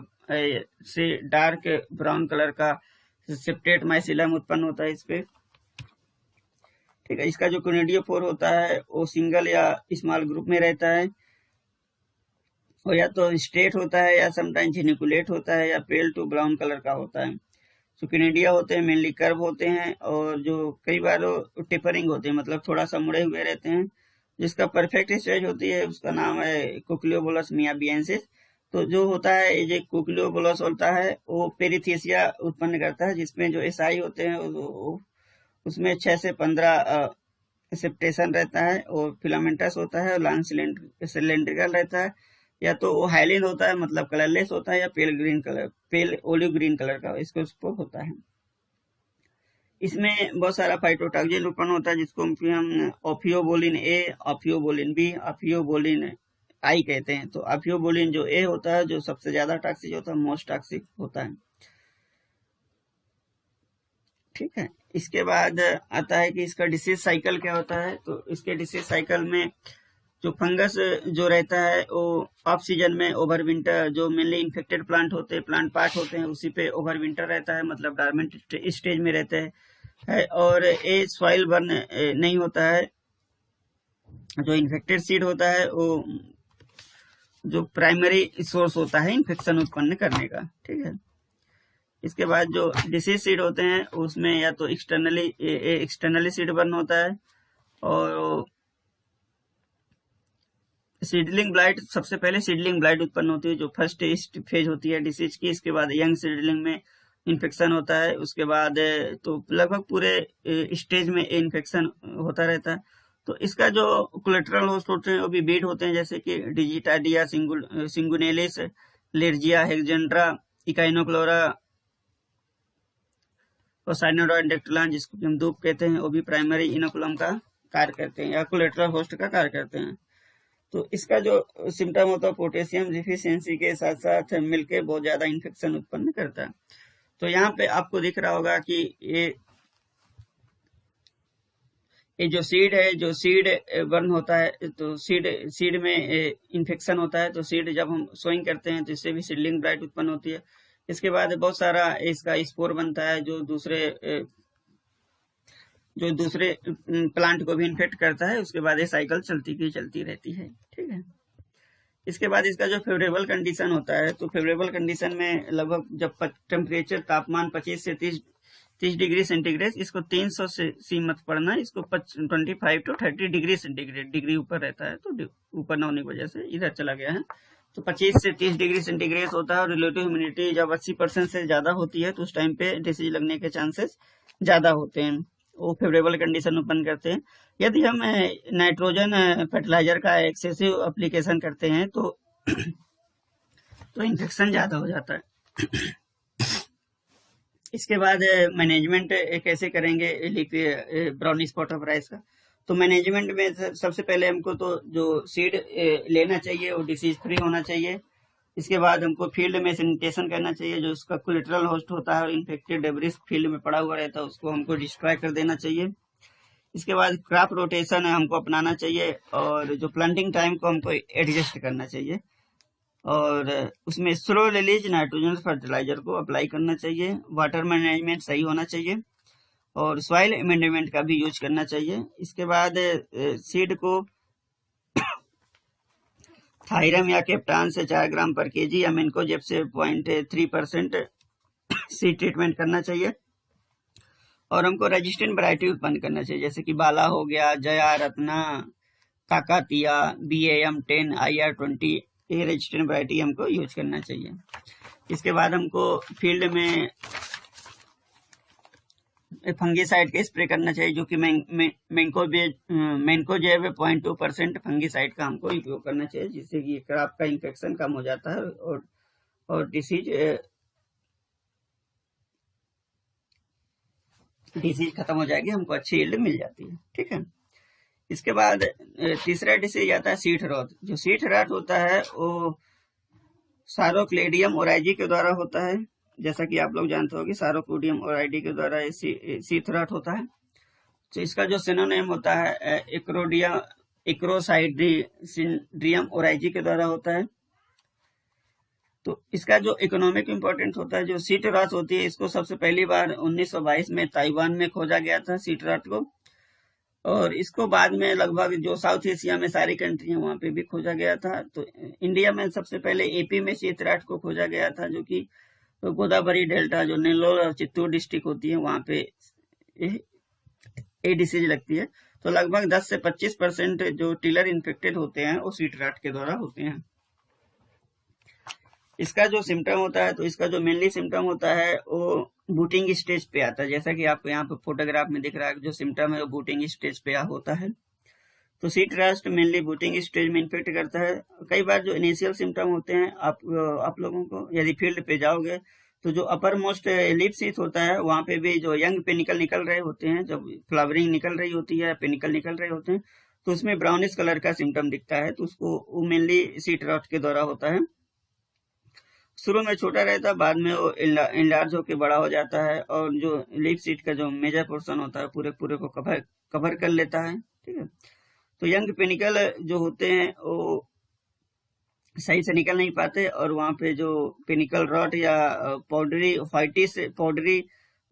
से डार्क ब्राउन कलर का सेप्टेट माइसिलम उत्पन्न होता है इस पे। ठीक है, इसका जो कोनिडियोफोर होता है वो सिंगल या स्मॉल ग्रुप में रहता है, और या तो स्ट्रेट होता है या समटाइम जिनिकुलेट होता है या पेल टू ब्राउन कलर का होता है। सुकिनिडिया होते हैं मेनली कर्व होते हैं, और जो कई बार टेपरिंग होते हैं मतलब थोड़ा सा मुड़े हुए रहते हैं। जिसका परफेक्ट स्टेज होती है उसका नाम है कोक्लियोबोलस मियाबियंसिस। तो जो होता है ये जो कोक्लियोबोलस होता है वो पेरिथेसिया उत्पन्न करता है, जिसमें जो एसाई होते हैं उसमें 6 से 15 सेप्टेशन रहता है, और फिलामेंटस होता है, और लॉन्ग सिलेंड्रिकल रहता है, या तो वो हाइलिन होता है मतलब कलरलेस होता है, या पेल ओलिव ग्रीन कलर का इसको स्पोक होता है। इसमें बहुत सारा फाइटोटॉक्सिन उत्पन्न होता है जिसको हम ऑफियोबोलिन ए, ऑफियोबोलिन बी, ऑफियोबोलिन आई कहते हैं। तो ऑफियोबोलिन जो ए होता है जो सबसे ज्यादा टॉक्सिक होता है, मोस्ट टॉक्सिक होता है। ठीक है, इसके बाद आता है कि इसका डिसीज साइकिल क्या होता है। तो इसके डिसीज साइकिल में जो फंगस जो रहता है वो ऑफ सीजन में ओवर विंटर, जो मेनली इन्फेक्टेड प्लांट होते हैं, प्लांट पार्ट होते हैं, उसी पे ओवर विंटर रहता है, मतलब डॉर्मेंट स्टेज में रहते हैं है। और ये सॉइल बर्न नहीं होता है। जो इन्फेक्टेड सीड होता है वो जो प्राइमरी सोर्स होता है इन्फेक्शन उत्पन्न करने का, ठीक है। इसके बाद जो डिसीज सीड होते हैं उसमें या तो एक्सटर्नली सीड बर्न होता है, और सीडलिंग ब्लाइट, सबसे पहले सीडलिंग ब्लाइट उत्पन्न होती है जो फर्स्ट फेज होती है डिसीज की। इसके बाद यंग सीडलिंग में इन्फेक्शन होता है। उसके बाद तो लगभग पूरे स्टेज में इन्फेक्शन होता रहता है। तो इसका जो कोलेटरल होस्ट होते हैं वो भी बीट होते हैं, जैसे कि डिजिटाइडिया, सिंगुनेलिस, लेर्जिया, हेक्जेंड्रा, इकाइनोक्लोरा और साइनोडोडेक्टिलान, जिसको हम धूप कहते हैं, वो भी प्राइमरी इनोकुलम का कार्य करते हैं या कोलेटरल होस्ट का कार्य करते हैं। तो इसका जो सिम्टम होता है पोटेशियम डिफिशियंसी के साथ साथ मिलकर बहुत ज्यादा इन्फेक्शन उत्पन्न करता है। तो यहाँ पे आपको दिख रहा होगा कि ये जो सीड है, जो सीड बर्न होता है, तो सीड में इन्फेक्शन होता है। तो सीड जब हम सोइंग करते हैं तो इससे भी सीडलिंग ब्लाइट उत्पन्न होती है। इसके बाद बहुत सारा इसका स्पोर बनता है जो दूसरे प्लांट को भी इन्फेक्ट करता है। उसके बाद ये साइकिल चलती रहती है, ठीक है। इसके बाद इसका जो फेवरेबल कंडीशन होता है, तो फेवरेबल कंडीशन में लगभग जब टेम्परेचर तापमान 25 से 30 डिग्री सेंटीग्रेड, इसको 300 से सी मत पढ़ना, इसको 25 to 30 डिग्री सेंटीग्रेड, डिग्री ऊपर रहता है तो ऊपर न होने की वजह से इधर चला गया है। तो 25 से 30 डिग्री सेंटीग्रेड होता है। और रिलेटिव ह्यूमिडिटी जब 80% से ज्यादा होती है तो उस टाइम पे डिसीज लगने के चांसेस ज्यादा होते हैं, वो फेवरेबल कंडीशन उत्पन्न करते हैं। यदि हम नाइट्रोजन फर्टिलाइजर का एक्सेसिव एप्लीकेशन करते हैं तो इन्फेक्शन ज्यादा हो जाता है। इसके बाद मैनेजमेंट कैसे करेंगे ब्राउनी स्पॉट ऑफ राइस का। तो मैनेजमेंट में सबसे पहले हमको तो जो सीड लेना चाहिए वो डिसीज फ्री होना चाहिए। इसके बाद हमको फील्ड में सैनिटेशन करना चाहिए। जो उसका कोलेटरल होस्ट होता है और इन्फेक्टेड डेब्रिस फील्ड में पड़ा हुआ रहता है उसको हमको डिस्ट्रॉय कर देना चाहिए। इसके बाद क्रॉप रोटेशन हमको अपनाना चाहिए, और जो प्लांटिंग टाइम को हमको एडजस्ट करना चाहिए, और उसमें स्लो रिलीज नाइट्रोजन फर्टिलाइजर को अप्लाई करना चाहिए। वाटर मैनेजमेंट सही होना चाहिए, और सॉइल अमेंडमेंट का भी यूज करना चाहिए। इसके बाद सीड को थायरम या कैप्टान से 4 ग्राम पर केजी या मेनकोजेब से 0.3% सीड ट्रीटमेंट करना चाहिए। और हमको रेजिस्टेंट वैरायटी उत्पन्न करना चाहिए, जैसे कि बाला हो गया, जया, रत्ना, काकातिया, BAM10, IR20, ये रेजिस्टेंट वैरायटी हमको यूज करना चाहिए। इसके बाद हमको फील्ड में फंगीसाइड का स्प्रे करना चाहिए, जो कि मेनकोजेब 0.2% फंगीसाइड का हमको उपयोग करना चाहिए, जिससे कि क्रॉप का इन्फेक्शन कम हो जाता है और डिसीज खत्म हो जाएगी, हमको अच्छी यील्ड मिल जाती है, ठीक है। इसके बाद तीसरा डिसीज आता है सीड रॉट। जो सीड रॉट होता है वो सारोक्लेडियम ओराइजी के द्वारा होता है। जैसा कि आप लोग जानते हो कि सारोक्लेडियम ओराइजी के द्वारा सीड रॉट होता है। तो इसका जो सिनोनिम होता है इक्रोसाइड्रियम ओराइजी के द्वारा होता है। तो इसका जो इकोनॉमिक इम्पोर्टेंट होता है, जो सीड रॉट होती है, इसको सबसे पहली बार 1922 में ताइवान में खोजा गया था सीड रॉट को, और इसको बाद में लगभग जो साउथ एशिया में सारी कंट्री है वहां पे भी खोजा गया था। तो इंडिया में सबसे पहले AP में सीड रॉट को खोजा गया था, जो कि गोदावरी डेल्टा, जो नेल्लोर और चित्तूर डिस्ट्रिक्ट होती है, वहां पे ये डिसीज लगती है। तो लगभग 10 से 25% जो टिलर इन्फेक्टेड होते हैं वो सीड रॉट के द्वारा होते हैं। इसका जो सिम्टम होता है, तो इसका जो मेनली सिम्टम होता है वो बूटिंग स्टेज पे आता है, जैसा कि आपको यहाँ पे फोटोग्राफ में दिख रहा है। जो सिम्टम है वो बूटिंग स्टेज पे होता है। तो seed rot mainly booting stage में इन्फेक्ट करता है। कई बार जो इनिशियल सिम्टम होते हैं, आप लोगों को यदि फील्ड पे जाओगे तो जो अपर मोस्ट लिप सीथ होता है वहां पे भी जो यंग पेनिकल निकल रहे होते हैं, जब फ्लावरिंग निकल रही होती है, पेनिकल निकल रहे होते हैं, तो उसमें ब्राउनिश कलर का सिम्टम दिखता है। तो उसको मेनली सीड रॉट के द्वारा होता है। शुरू में छोटा रहता है, बाद में वो इनलार्ज होकर बड़ा हो जाता है, और जो लिप सीट का जो मेजर पोर्शन होता है पूरे को कवर कर लेता है, ठीक है। तो यंग पेनिकल जो होते हैं वो सही से निकल नहीं पाते, और वहाँ पे जो पेनिकल रॉट या पाउडरी व्हाइटिश पाउडरी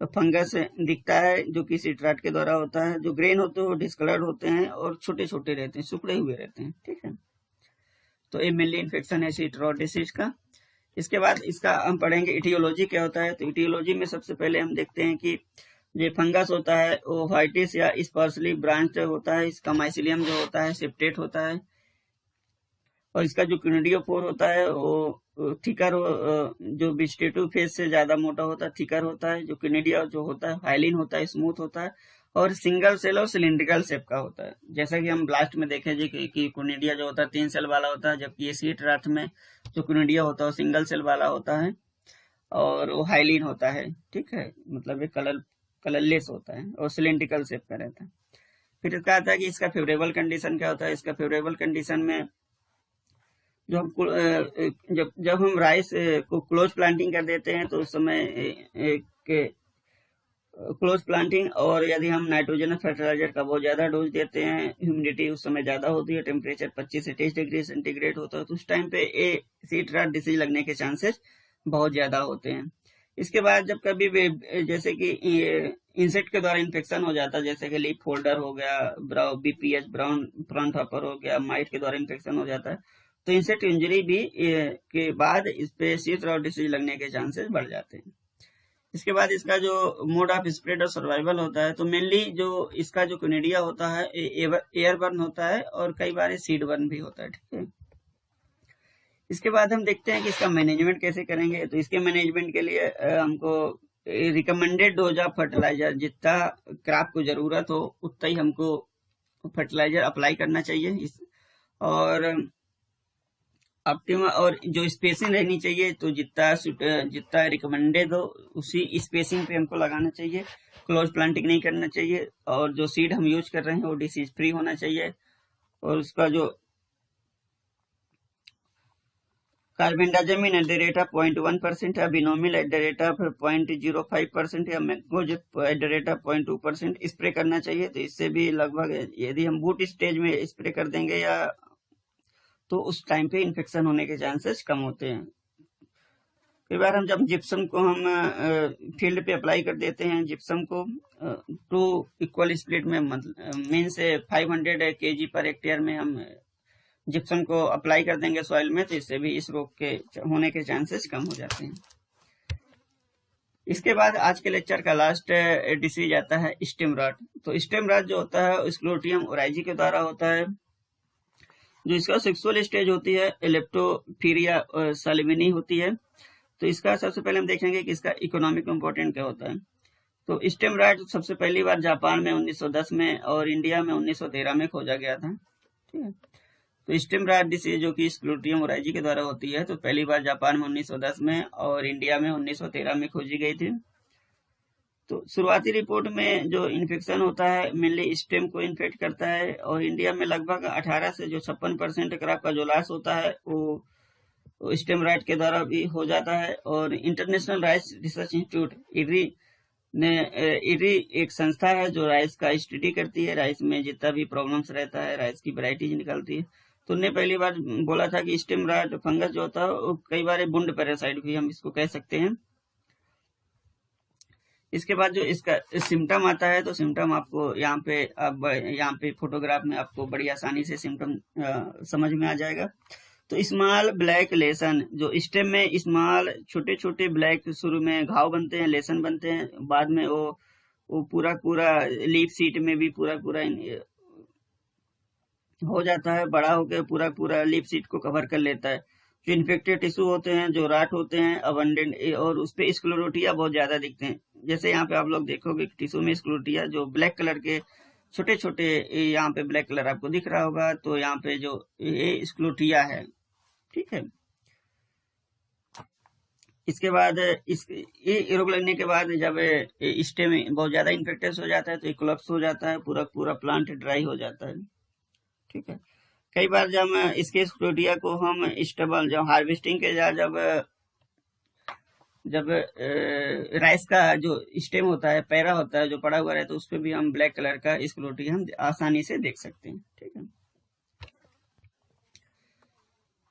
फंगस दिखता है, जो कि सीड रॉट के द्वारा होता है। जो ग्रेन होते हैं वो डिस्कलर्ड होते हैं और छोटे छोटे रहते हैं, सिकुड़े हुए रहते हैं, ठीक है। तो ये मेनली इन्फेक्शन है सीड रॉट डिसीज का। इसके बाद इसका हम पढ़ेंगे इटियोलॉजी क्या होता है। तो इटियोलॉजी में सबसे पहले हम देखते हैं कि ये फंगस होता है वो व्हाइटिस या स्पर्सली ब्रांच होता है। इसका माइसिलियम जो होता है सेप्टेट होता है, और इसका जो क्यूनिडियोफोर होता है वो थिकर, जो वेजिटेटिव फेज से ज्यादा मोटा होता है, थिकर होता है। जो क्यूनिडिया जो होता है हाइलिन होता है, स्मूथ होता है, और सिंगल सेल और सिलिंड्रिकल शेप का होता है। जैसा कि हम ब्लास्ट में देखे जी कि क्यूनिडिया जो होता है 3 सेल वाला होता है, जबकि ये सीड रॉट में जो क्यूनिडिया होता है वो सिंगल सेल वाला होता है और वो हाइलिन होता है, ठीक है। मतलब ये कलरलेस होता है और सिलिंड्रिकल शेप का रहता है। फिर इसका आता है कि इसका फेवरेबल कंडीशन क्या होता है। इसका फेवरेबल कंडीशन में जो हम जब जब हम राइस को क्लोज प्लांटिंग कर देते हैं तो उस समय क्लोज प्लांटिंग, और यदि हम नाइट्रोजन फर्टिलाइजर का बहुत ज्यादा डोज देते हैं, ह्यूमिडिटी उस समय ज्यादा होती है, टेम्परेचर 25 से 23 डिग्री सेंटीग्रेड होता है, तो उस टाइम पे सीड रॉट डिसीज लगने के चांसेस बहुत ज्यादा होते हैं। इसके बाद जब कभी जैसे कि इंसेक्ट के द्वारा इन्फेक्शन हो जाता है, जैसे कि लीफ फोल्डर हो गया, बीपीएच ब्राउन प्लांट हॉपर हो गया, माइट के द्वारा इन्फेक्शन हो जाता है, तो इंसेक्ट इंजरी भी के बाद इस पे सीड रॉट डिसीज लगने के चांसेस बढ़ जाते हैं। इसके बाद इसका जो मोड ऑफ स्प्रेड और सर्वाइवल होता है, तो मेनली जो इसका जो क्यूनिडिया होता है एयरबर्न होता है, और कई बार सीड बर्न भी होता है, ठीक है। इसके बाद हम देखते हैं कि इसका मैनेजमेंट कैसे करेंगे। तो इसके मैनेजमेंट के लिए हमको रिकमेंडेड डोज ऑफ फर्टिलाइजर, जितना क्रॉप को जरूरत हो उतना ही हमको फर्टिलाइजर अप्लाई करना चाहिए। और ऑप्टिमा और जो स्पेसिंग रहनी चाहिए, तो जितना रिकमेंडेड हो उसी स्पेसिंग पे हमको लगाना चाहिए। क्लोज प्लांटिंग नहीं करना चाहिए, और जो सीड हम यूज कर रहे हैं वो डिसीज फ्री होना चाहिए। और उसका जो carbendazim at the rate of 0.1% है, benomyl at the rate of 0.05% या mancozeb at the rate of 0.2% spray करना चाहिए। तो इससे भी लगभग, यदि हम बूट स्टेज में स्प्रे कर देंगे या तो उस टाइम पे इन्फेक्शन होने के चांसेस कम होते हैं। कई बार हम जब जिप्सम को हम फील्ड पे अप्लाई कर देते हैं, जिप्सम को 2 इक्वल स्प्लिट में, मीन से 500 kg पर हेक्टेयर में हम जिप्सम को अप्लाई कर देंगे सॉइल में, तो इससे भी इस रोग के होने के चांसेस कम हो जाते हैं। इसके बाद आज के लेक्चर का लास्ट डिसीज आता है स्टेम रॉट। तो स्टेम रॉट जो होता है स्क्लेरोटियम ओराइजी के द्वारा होता है। जो इसका सेक्सुअल स्टेज होती है लेप्टोफिरिया साल्विनी होती है। तो इसका सबसे पहले हम देखेंगे कि इसका इकोनॉमिक इम्पोर्टेंट क्या होता है। तो स्टेम रॉट सबसे पहली बार जापान में 1910 में और इंडिया में 1913 में खोजा गया था, ठीक है। तो स्टेम रॉट डिसीज जो कि स्क्लेरोटियम ओराइजी के द्वारा होती है, तो पहली बार जापान में 1910 में और इंडिया में 1913 में खोजी गई थी। तो शुरुआती रिपोर्ट में जो इन्फेक्शन होता है मेनली स्टेम को इन्फेक्ट करता है, और इंडिया में लगभग 18 से जो 56% क्रॉप का जो लॉस होता है वो स्टेम रॉट के द्वारा भी हो जाता है। और international rice research institute eri एक संस्था है जो राइस का स्टडी करती है, राइस में जितना भी प्रॉब्लम्स रहता है, राइस की वैरायटीज निकलती है। तो उन्हें पहली बार बोला था कि स्टेम रॉट फंगस जो होता है वो कई बार बुंड पैरासाइट भी हम इसको कह सकते हैं। इसके बाद जो इसका सिम्टम आता है, तो सिम्टम आपको यहाँ पे फोटोग्राफ में आपको बड़ी आसानी से सिम्टम समझ में आ जाएगा। तो स्मॉल ब्लैक लेसन, जो स्टेम में स्मॉल छोटे छोटे ब्लैक शुरू में घाव बनते हैं, लेसन बनते हैं, बाद में वो पूरा पूरा लीफ सीट में भी पूरा पूरा हो जाता है, बड़ा होकर पूरा पूरा लीफ सीट को कवर कर लेता है। जो इन्फेक्टेड टिश्यू होते हैं, जो राट होते हैं अबंडेंट, और उस पे स्क्लेरोटिया बहुत ज्यादा दिखते हैं। जैसे यहाँ पे आप लोग देखोगे टिश्यू में स्क्लेरोटिया जो ब्लैक कलर के छोटे छोटे, यहाँ पे ब्लैक कलर आपको दिख रहा होगा, तो यहाँ पे जो ये स्क्लेरोटिया है, ठीक है। इसके बाद ये रोग लगने के बाद जब स्टेम बहुत ज्यादा इन्फेक्टेड हो जाता है तो कोलैप्स हो जाता है, पूरा पूरा प्लांट ड्राई हो जाता है, ठीक है। कई बार जब इसके स्क्लेरोटिया को हम स्टेबल जब हार्वेस्टिंग के जब राइस का जो स्टेम होता है, पैरा होता है जो पड़ा हुआ रहता है, तो उस पर भी हम ब्लैक कलर का स्क्लेरोटिया हम आसानी से देख सकते हैं, ठीक है।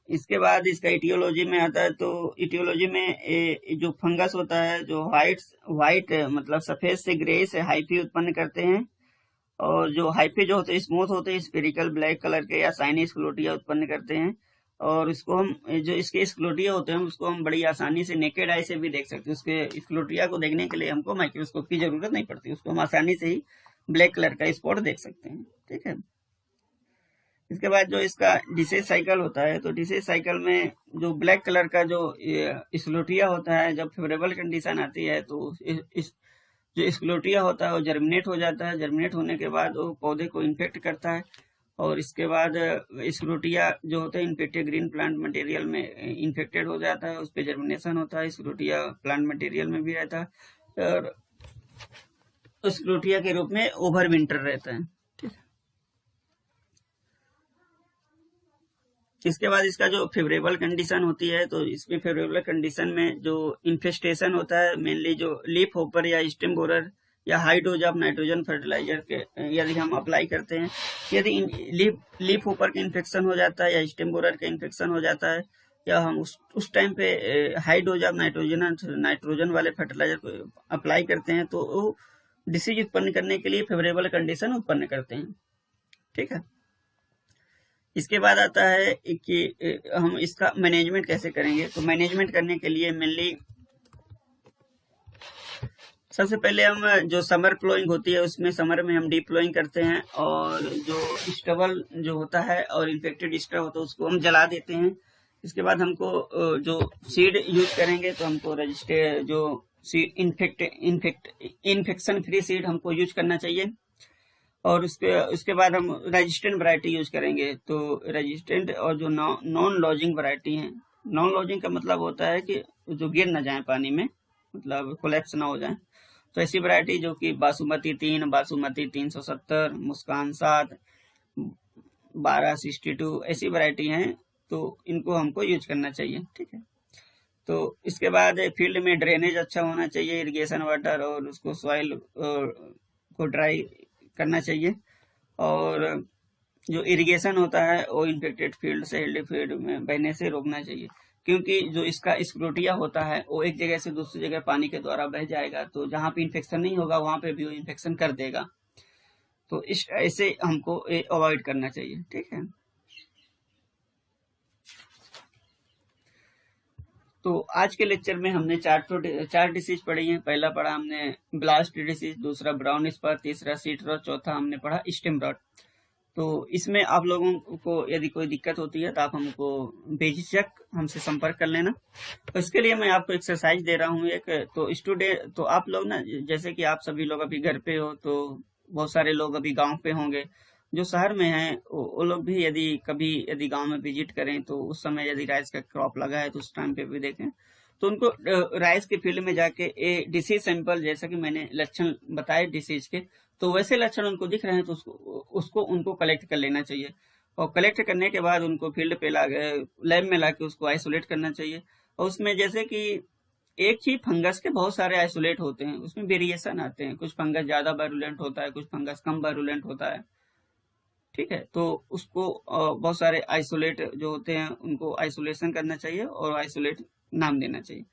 इसके बाद इसका इटियोलॉजी में आता है, तो इटियोलॉजी में जो फंगस होता है, जो व्हाइट मतलब सफेद से ग्रे से हाइफी उत्पन्न करते हैं, और जो हाइफी जो होते हैं स्मूथ होते हैं, स्पेरिकल ब्लैक कलर के या साइनी स्क्लोटिया उत्पन्न करते हैं। और इसको हम जो इसके स्क्लोटिया होते हैं उसको हम बड़ी आसानी से नेकेड आई से भी देख सकते हैं। उसके स्क्लोटिया को देखने के लिए हमको माइक्रोस्कोप की जरूरत नहीं पड़ती, उसको हम आसानी से ही ब्लैक कलर का स्पॉट देख सकते हैं। ठीक है। इसके बाद जो इसका डिसीज साइकिल होता है, तो डिसीज साइकिल में जो ब्लैक कलर का जो स्क्लोटिया होता है, जब फेवरेबल कंडीशन आती है तो इस जो स्क्लोटिया होता है वो जर्मिनेट हो जाता है। जर्मिनेट होने के बाद वो पौधे को इन्फेक्ट करता है, और इसके बाद स्क्लोटिया जो होता है इन्फेक्टेड ग्रीन प्लांट मटेरियल में इन्फेक्टेड हो जाता है, उस पर जर्मिनेशन होता है। स्क्लोटिया प्लांट मटेरियल में भी रहता है और स्क्लोटिया के रूप में ओवर विंटर रहता है। ठीक है। इसके बाद इसका जो फेवरेबल कंडीशन होती है, तो इसमें फेवरेबल कंडीशन में जो इन्फेस्टेशन होता है, मेनली जो लीफ होपर या स्टेम बोरर या high dose of nitrogen fertiliser के यदि हम अप्लाई करते हैं, यदि लीफ होपर का इन्फेक्शन हो जाता है या स्टेम बोरर का इन्फेक्शन हो जाता है, या हम उस टाइम पे हाई डोज ऑफ नाइट्रोजन वाले फर्टिलाइजर को अप्लाई करते हैं, तो वो डिसीज उत्पन्न करने के लिए फेवरेबल कंडीशन उत्पन्न करते हैं। ठीक है। इसके बाद आता है कि हम इसका मैनेजमेंट कैसे करेंगे। तो मैनेजमेंट करने के लिए मेनली सबसे पहले हम जो समर प्लोइंग होती है उसमें समर में हम डीप प्लोइंग करते हैं, और जो स्टबल जो होता है और इन्फेक्टेड स्टब होता है उसको हम जला देते हैं। इसके बाद हमको जो सीड यूज करेंगे तो हमको रजिस्टर जो इन्फेक्शन फ्री सीड हमको यूज करना चाहिए। और उसके बाद हम रेजिस्टेंट वैरायटी यूज करेंगे। तो रेजिस्टेंट और जो नॉन लॉजिंग वैरायटी है, नॉन लॉजिंग का मतलब होता है कि जो गिर ना जाए पानी में, मतलब कोलैप्स ना हो जाए, तो ऐसी वैरायटी जो कि बासुमती 3, बासुमती 370, मुस्कान 7, 1262 ऐसी वैरायटी हैं, तो इनको हमको यूज करना चाहिए। ठीक है। तो इसके बाद फील्ड में ड्रेनेज अच्छा होना चाहिए, इरिगेशन वाटर, और उसको सॉइल को ड्राई करना चाहिए, और जो इरिगेशन होता है वो इन्फेक्टेड फील्ड से हेल्दी फील्ड में बहने से रोकना चाहिए, क्योंकि जो इसका स्क्रोटिया होता है वो एक जगह से दूसरी जगह पानी के द्वारा बह जाएगा, तो जहाँ पे इन्फेक्शन नहीं होगा वहां पे भी वो इन्फेक्शन कर देगा। तो इस ऐसे हमको अवॉइड करना चाहिए। ठीक है। तो आज के लेक्चर में हमने चार डिसीज पढ़ी हैं। पहला पढ़ा हमने ब्लास्ट डिसीज, दूसरा ब्राउन स्पॉट, तीसरा सीड रॉट, चौथा हमने पढ़ा स्टेम रॉट। तो इसमें आप लोगों को यदि कोई दिक्कत होती है तो आप हमको बेझिझक हमसे संपर्क कर लेना। तो इसके लिए मैं आपको एक्सरसाइज दे रहा हूँ एक। तो स्टूडेंट, तो आप लोग ना, जैसे कि आप सभी लोग अभी घर पे हो, तो बहुत सारे लोग अभी गांव पे होंगे। जो शहर में हैं वो लोग भी यदि गांव में विजिट करें, तो उस समय यदि राइस का क्रॉप लगा है तो उस टाइम पे भी देखें, तो उनको राइस के फील्ड में जाके डिसीज सैंपल, जैसा कि मैंने लक्षण बताए डिसीज के, तो वैसे लक्षण उनको दिख रहे हैं तो उसको उनको कलेक्ट कर लेना चाहिए। और कलेक्ट करने के बाद उनको फील्ड पे लैब में लाके उसको आइसोलेट करना चाहिए। और उसमें जैसे कि एक ही फंगस के बहुत सारे आइसोलेट होते हैं, उसमें वेरिएशन आते हैं, कुछ फंगस ज्यादा वायरुलेंट होता है, कुछ फंगस कम वायरुलेंट होता है। ठीक है। तो उसको बहुत सारे आइसोलेट जो होते हैं उनको आइसोलेशन करना चाहिए और आइसोलेट नाम देना चाहिए।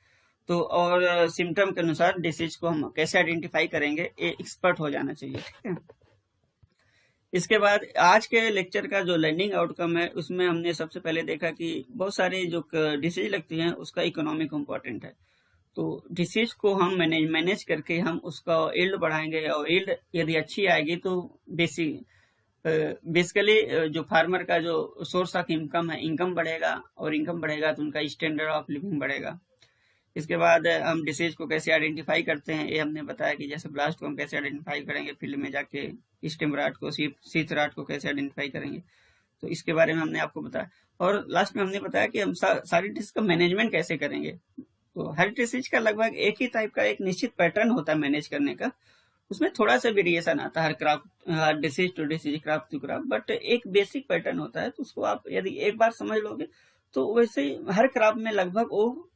तो और सिम्टम के अनुसार डिसीज को हम कैसे आइडेंटिफाई करेंगे ये एक्सपर्ट हो जाना चाहिए। ठीक है। इसके बाद आज के लेक्चर का जो लर्निंग आउटकम है उसमें हमने सबसे पहले देखा कि बहुत सारी जो डिसीज लगती हैं उसका इकोनॉमिक इम्पोर्टेंट है। तो डिसीज को हम मैनेज करके हम उसका यील्ड बढ़ाएंगे, और यील्ड यदि अच्छी आएगी तो बेसिकली जो फार्मर का जो सोर्स ऑफ इनकम है, इनकम बढ़ेगा, और इनकम बढ़ेगा तो उनका स्टैंडर्ड ऑफ लिविंग बढ़ेगा। इसके बाद हम डिसीज को कैसे आइडेंटिफाई करते हैं ये हमने बताया कि जैसे ब्लास्ट को हम कैसे आइडेंटिफाई करेंगे फील्ड में जाके, स्टेम राट को, सीथ राट को कैसे आइडेंटिफाई करेंगे, तो इसके बारे में हमने आपको बताया। और लास्ट में हमने बताया कि हम सारी डिसीज का मैनेजमेंट कैसे करेंगे। तो हर डिसीज का लगभग एक ही टाइप का एक निश्चित पैटर्न होता है मैनेज करने का, उसमें थोड़ा सा वेरिएशन आता है हर disease to disease, crop to crop, but एक बेसिक पैटर्न होता है। तो उसको आप यदि एक बार समझ लोगे तो वैसे हर क्राफ्ट में लगभग वो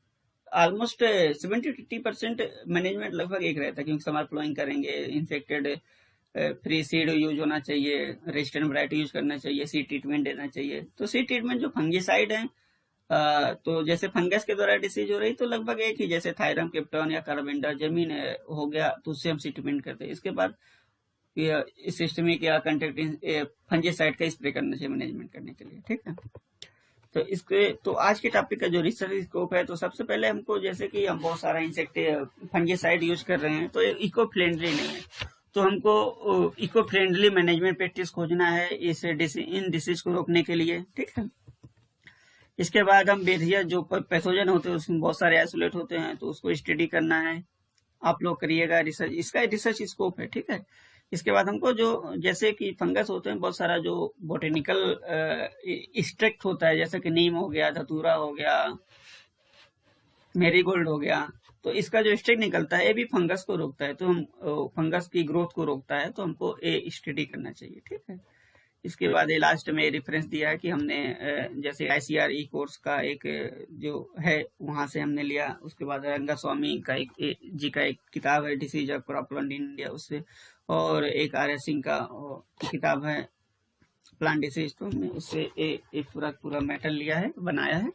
ऑलमोस्ट 70-80% मैनेजमेंट लगभग एक रहता है, क्योंकि समर प्लोइंग करेंगे, इन्फेक्टेड फ्री सीड यूज होना चाहिए, रेजिस्टेंट वैरायटी यूज करना चाहिए, सीड ट्रीटमेंट देना चाहिए। तो सीड ट्रीटमेंट जो फंगिसाइड है तो जैसे फंगस के द्वारा डिसीज हो रही तो लगभग एक ही, जैसे थायरम क्रिप्टॉन या कार्बेंडा जमीन हो गया तो उससे हम ट्रीटमेंट करते हैं। इसके बाद सिस्टमिक या कंटेक्ट फंजीसाइड का स्प्रे करना चाहिए मैनेजमेंट करने के लिए, ठीक है। तो इसके तो आज के टॉपिक का जो रिसर्च स्कोप है, तो सबसे पहले हमको, जैसे कि हम बहुत सारा इंसेक्ट फंजीसाइड यूज कर रहे हैं तो इको फ्रेंडली नहीं है, तो हमको इको फ्रेंडली मैनेजमेंट प्रैक्टिस खोजना है इन डिसीज को रोकने के लिए, ठीक है। इसके बाद हम बेधिया जो पैथोजन होते हैं उसमें बहुत सारे आइसोलेट होते हैं, तो उसको स्टडी करना है, आप लोग करिएगा रिसर्च, इसका रिसर्च स्कोप है, ठीक है। इसके बाद हमको जो जैसे कि फंगस होते हैं बहुत सारा, जो बोटेनिकल एक्सट्रैक्ट होता है, जैसे कि नीम हो गया, धतूरा हो गया, मेरीगोल्ड हो गया, तो इसका जो एक्सट्रैक्ट निकलता है ये भी फंगस को रोकता है, तो हम फंगस की ग्रोथ को रोकता है, तो हमको ये स्टडी करना चाहिए, ठीक है। इसके बाद ये लास्ट में रेफरेंस दिया है कि हमने जैसे ICRE कोर्स का एक जो है वहां से हमने लिया। उसके बाद रंगास्वामी का जी का एक किताब है disease of crop plant in India, उससे, और एक RS सिंह का किताब है प्लांट डिसीज, तो हमने उससे एक पूरा मैटर लिया है, बनाया है।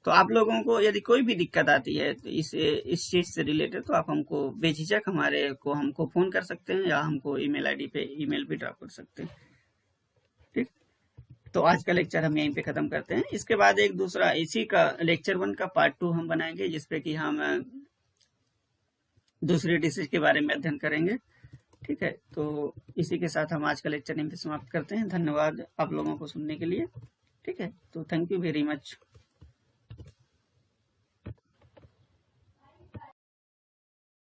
तो आप लोगों को यदि कोई भी दिक्कत आती है तो इस चीज से रिलेटेड, तो आप हमको बेझिझक हमको फोन कर सकते हैं, या हमको ईमेल ID पे ईमेल भी ड्रॉप कर सकते हैं, ठीक। तो आज का लेक्चर हम यहीं पे खत्म करते हैं। इसके बाद एक दूसरा इसी का लेक्चर 1 का पार्ट 2 हम बनाएंगे, जिसपे कि हम दूसरी डिसीज के बारे में अध्ययन करेंगे, ठीक है। तो इसी के साथ हम आज का लेक्चर यहीं पे समाप्त करते हैं। धन्यवाद आप लोगों को सुनने के लिए, ठीक है। तो थैंक यू वेरी मच।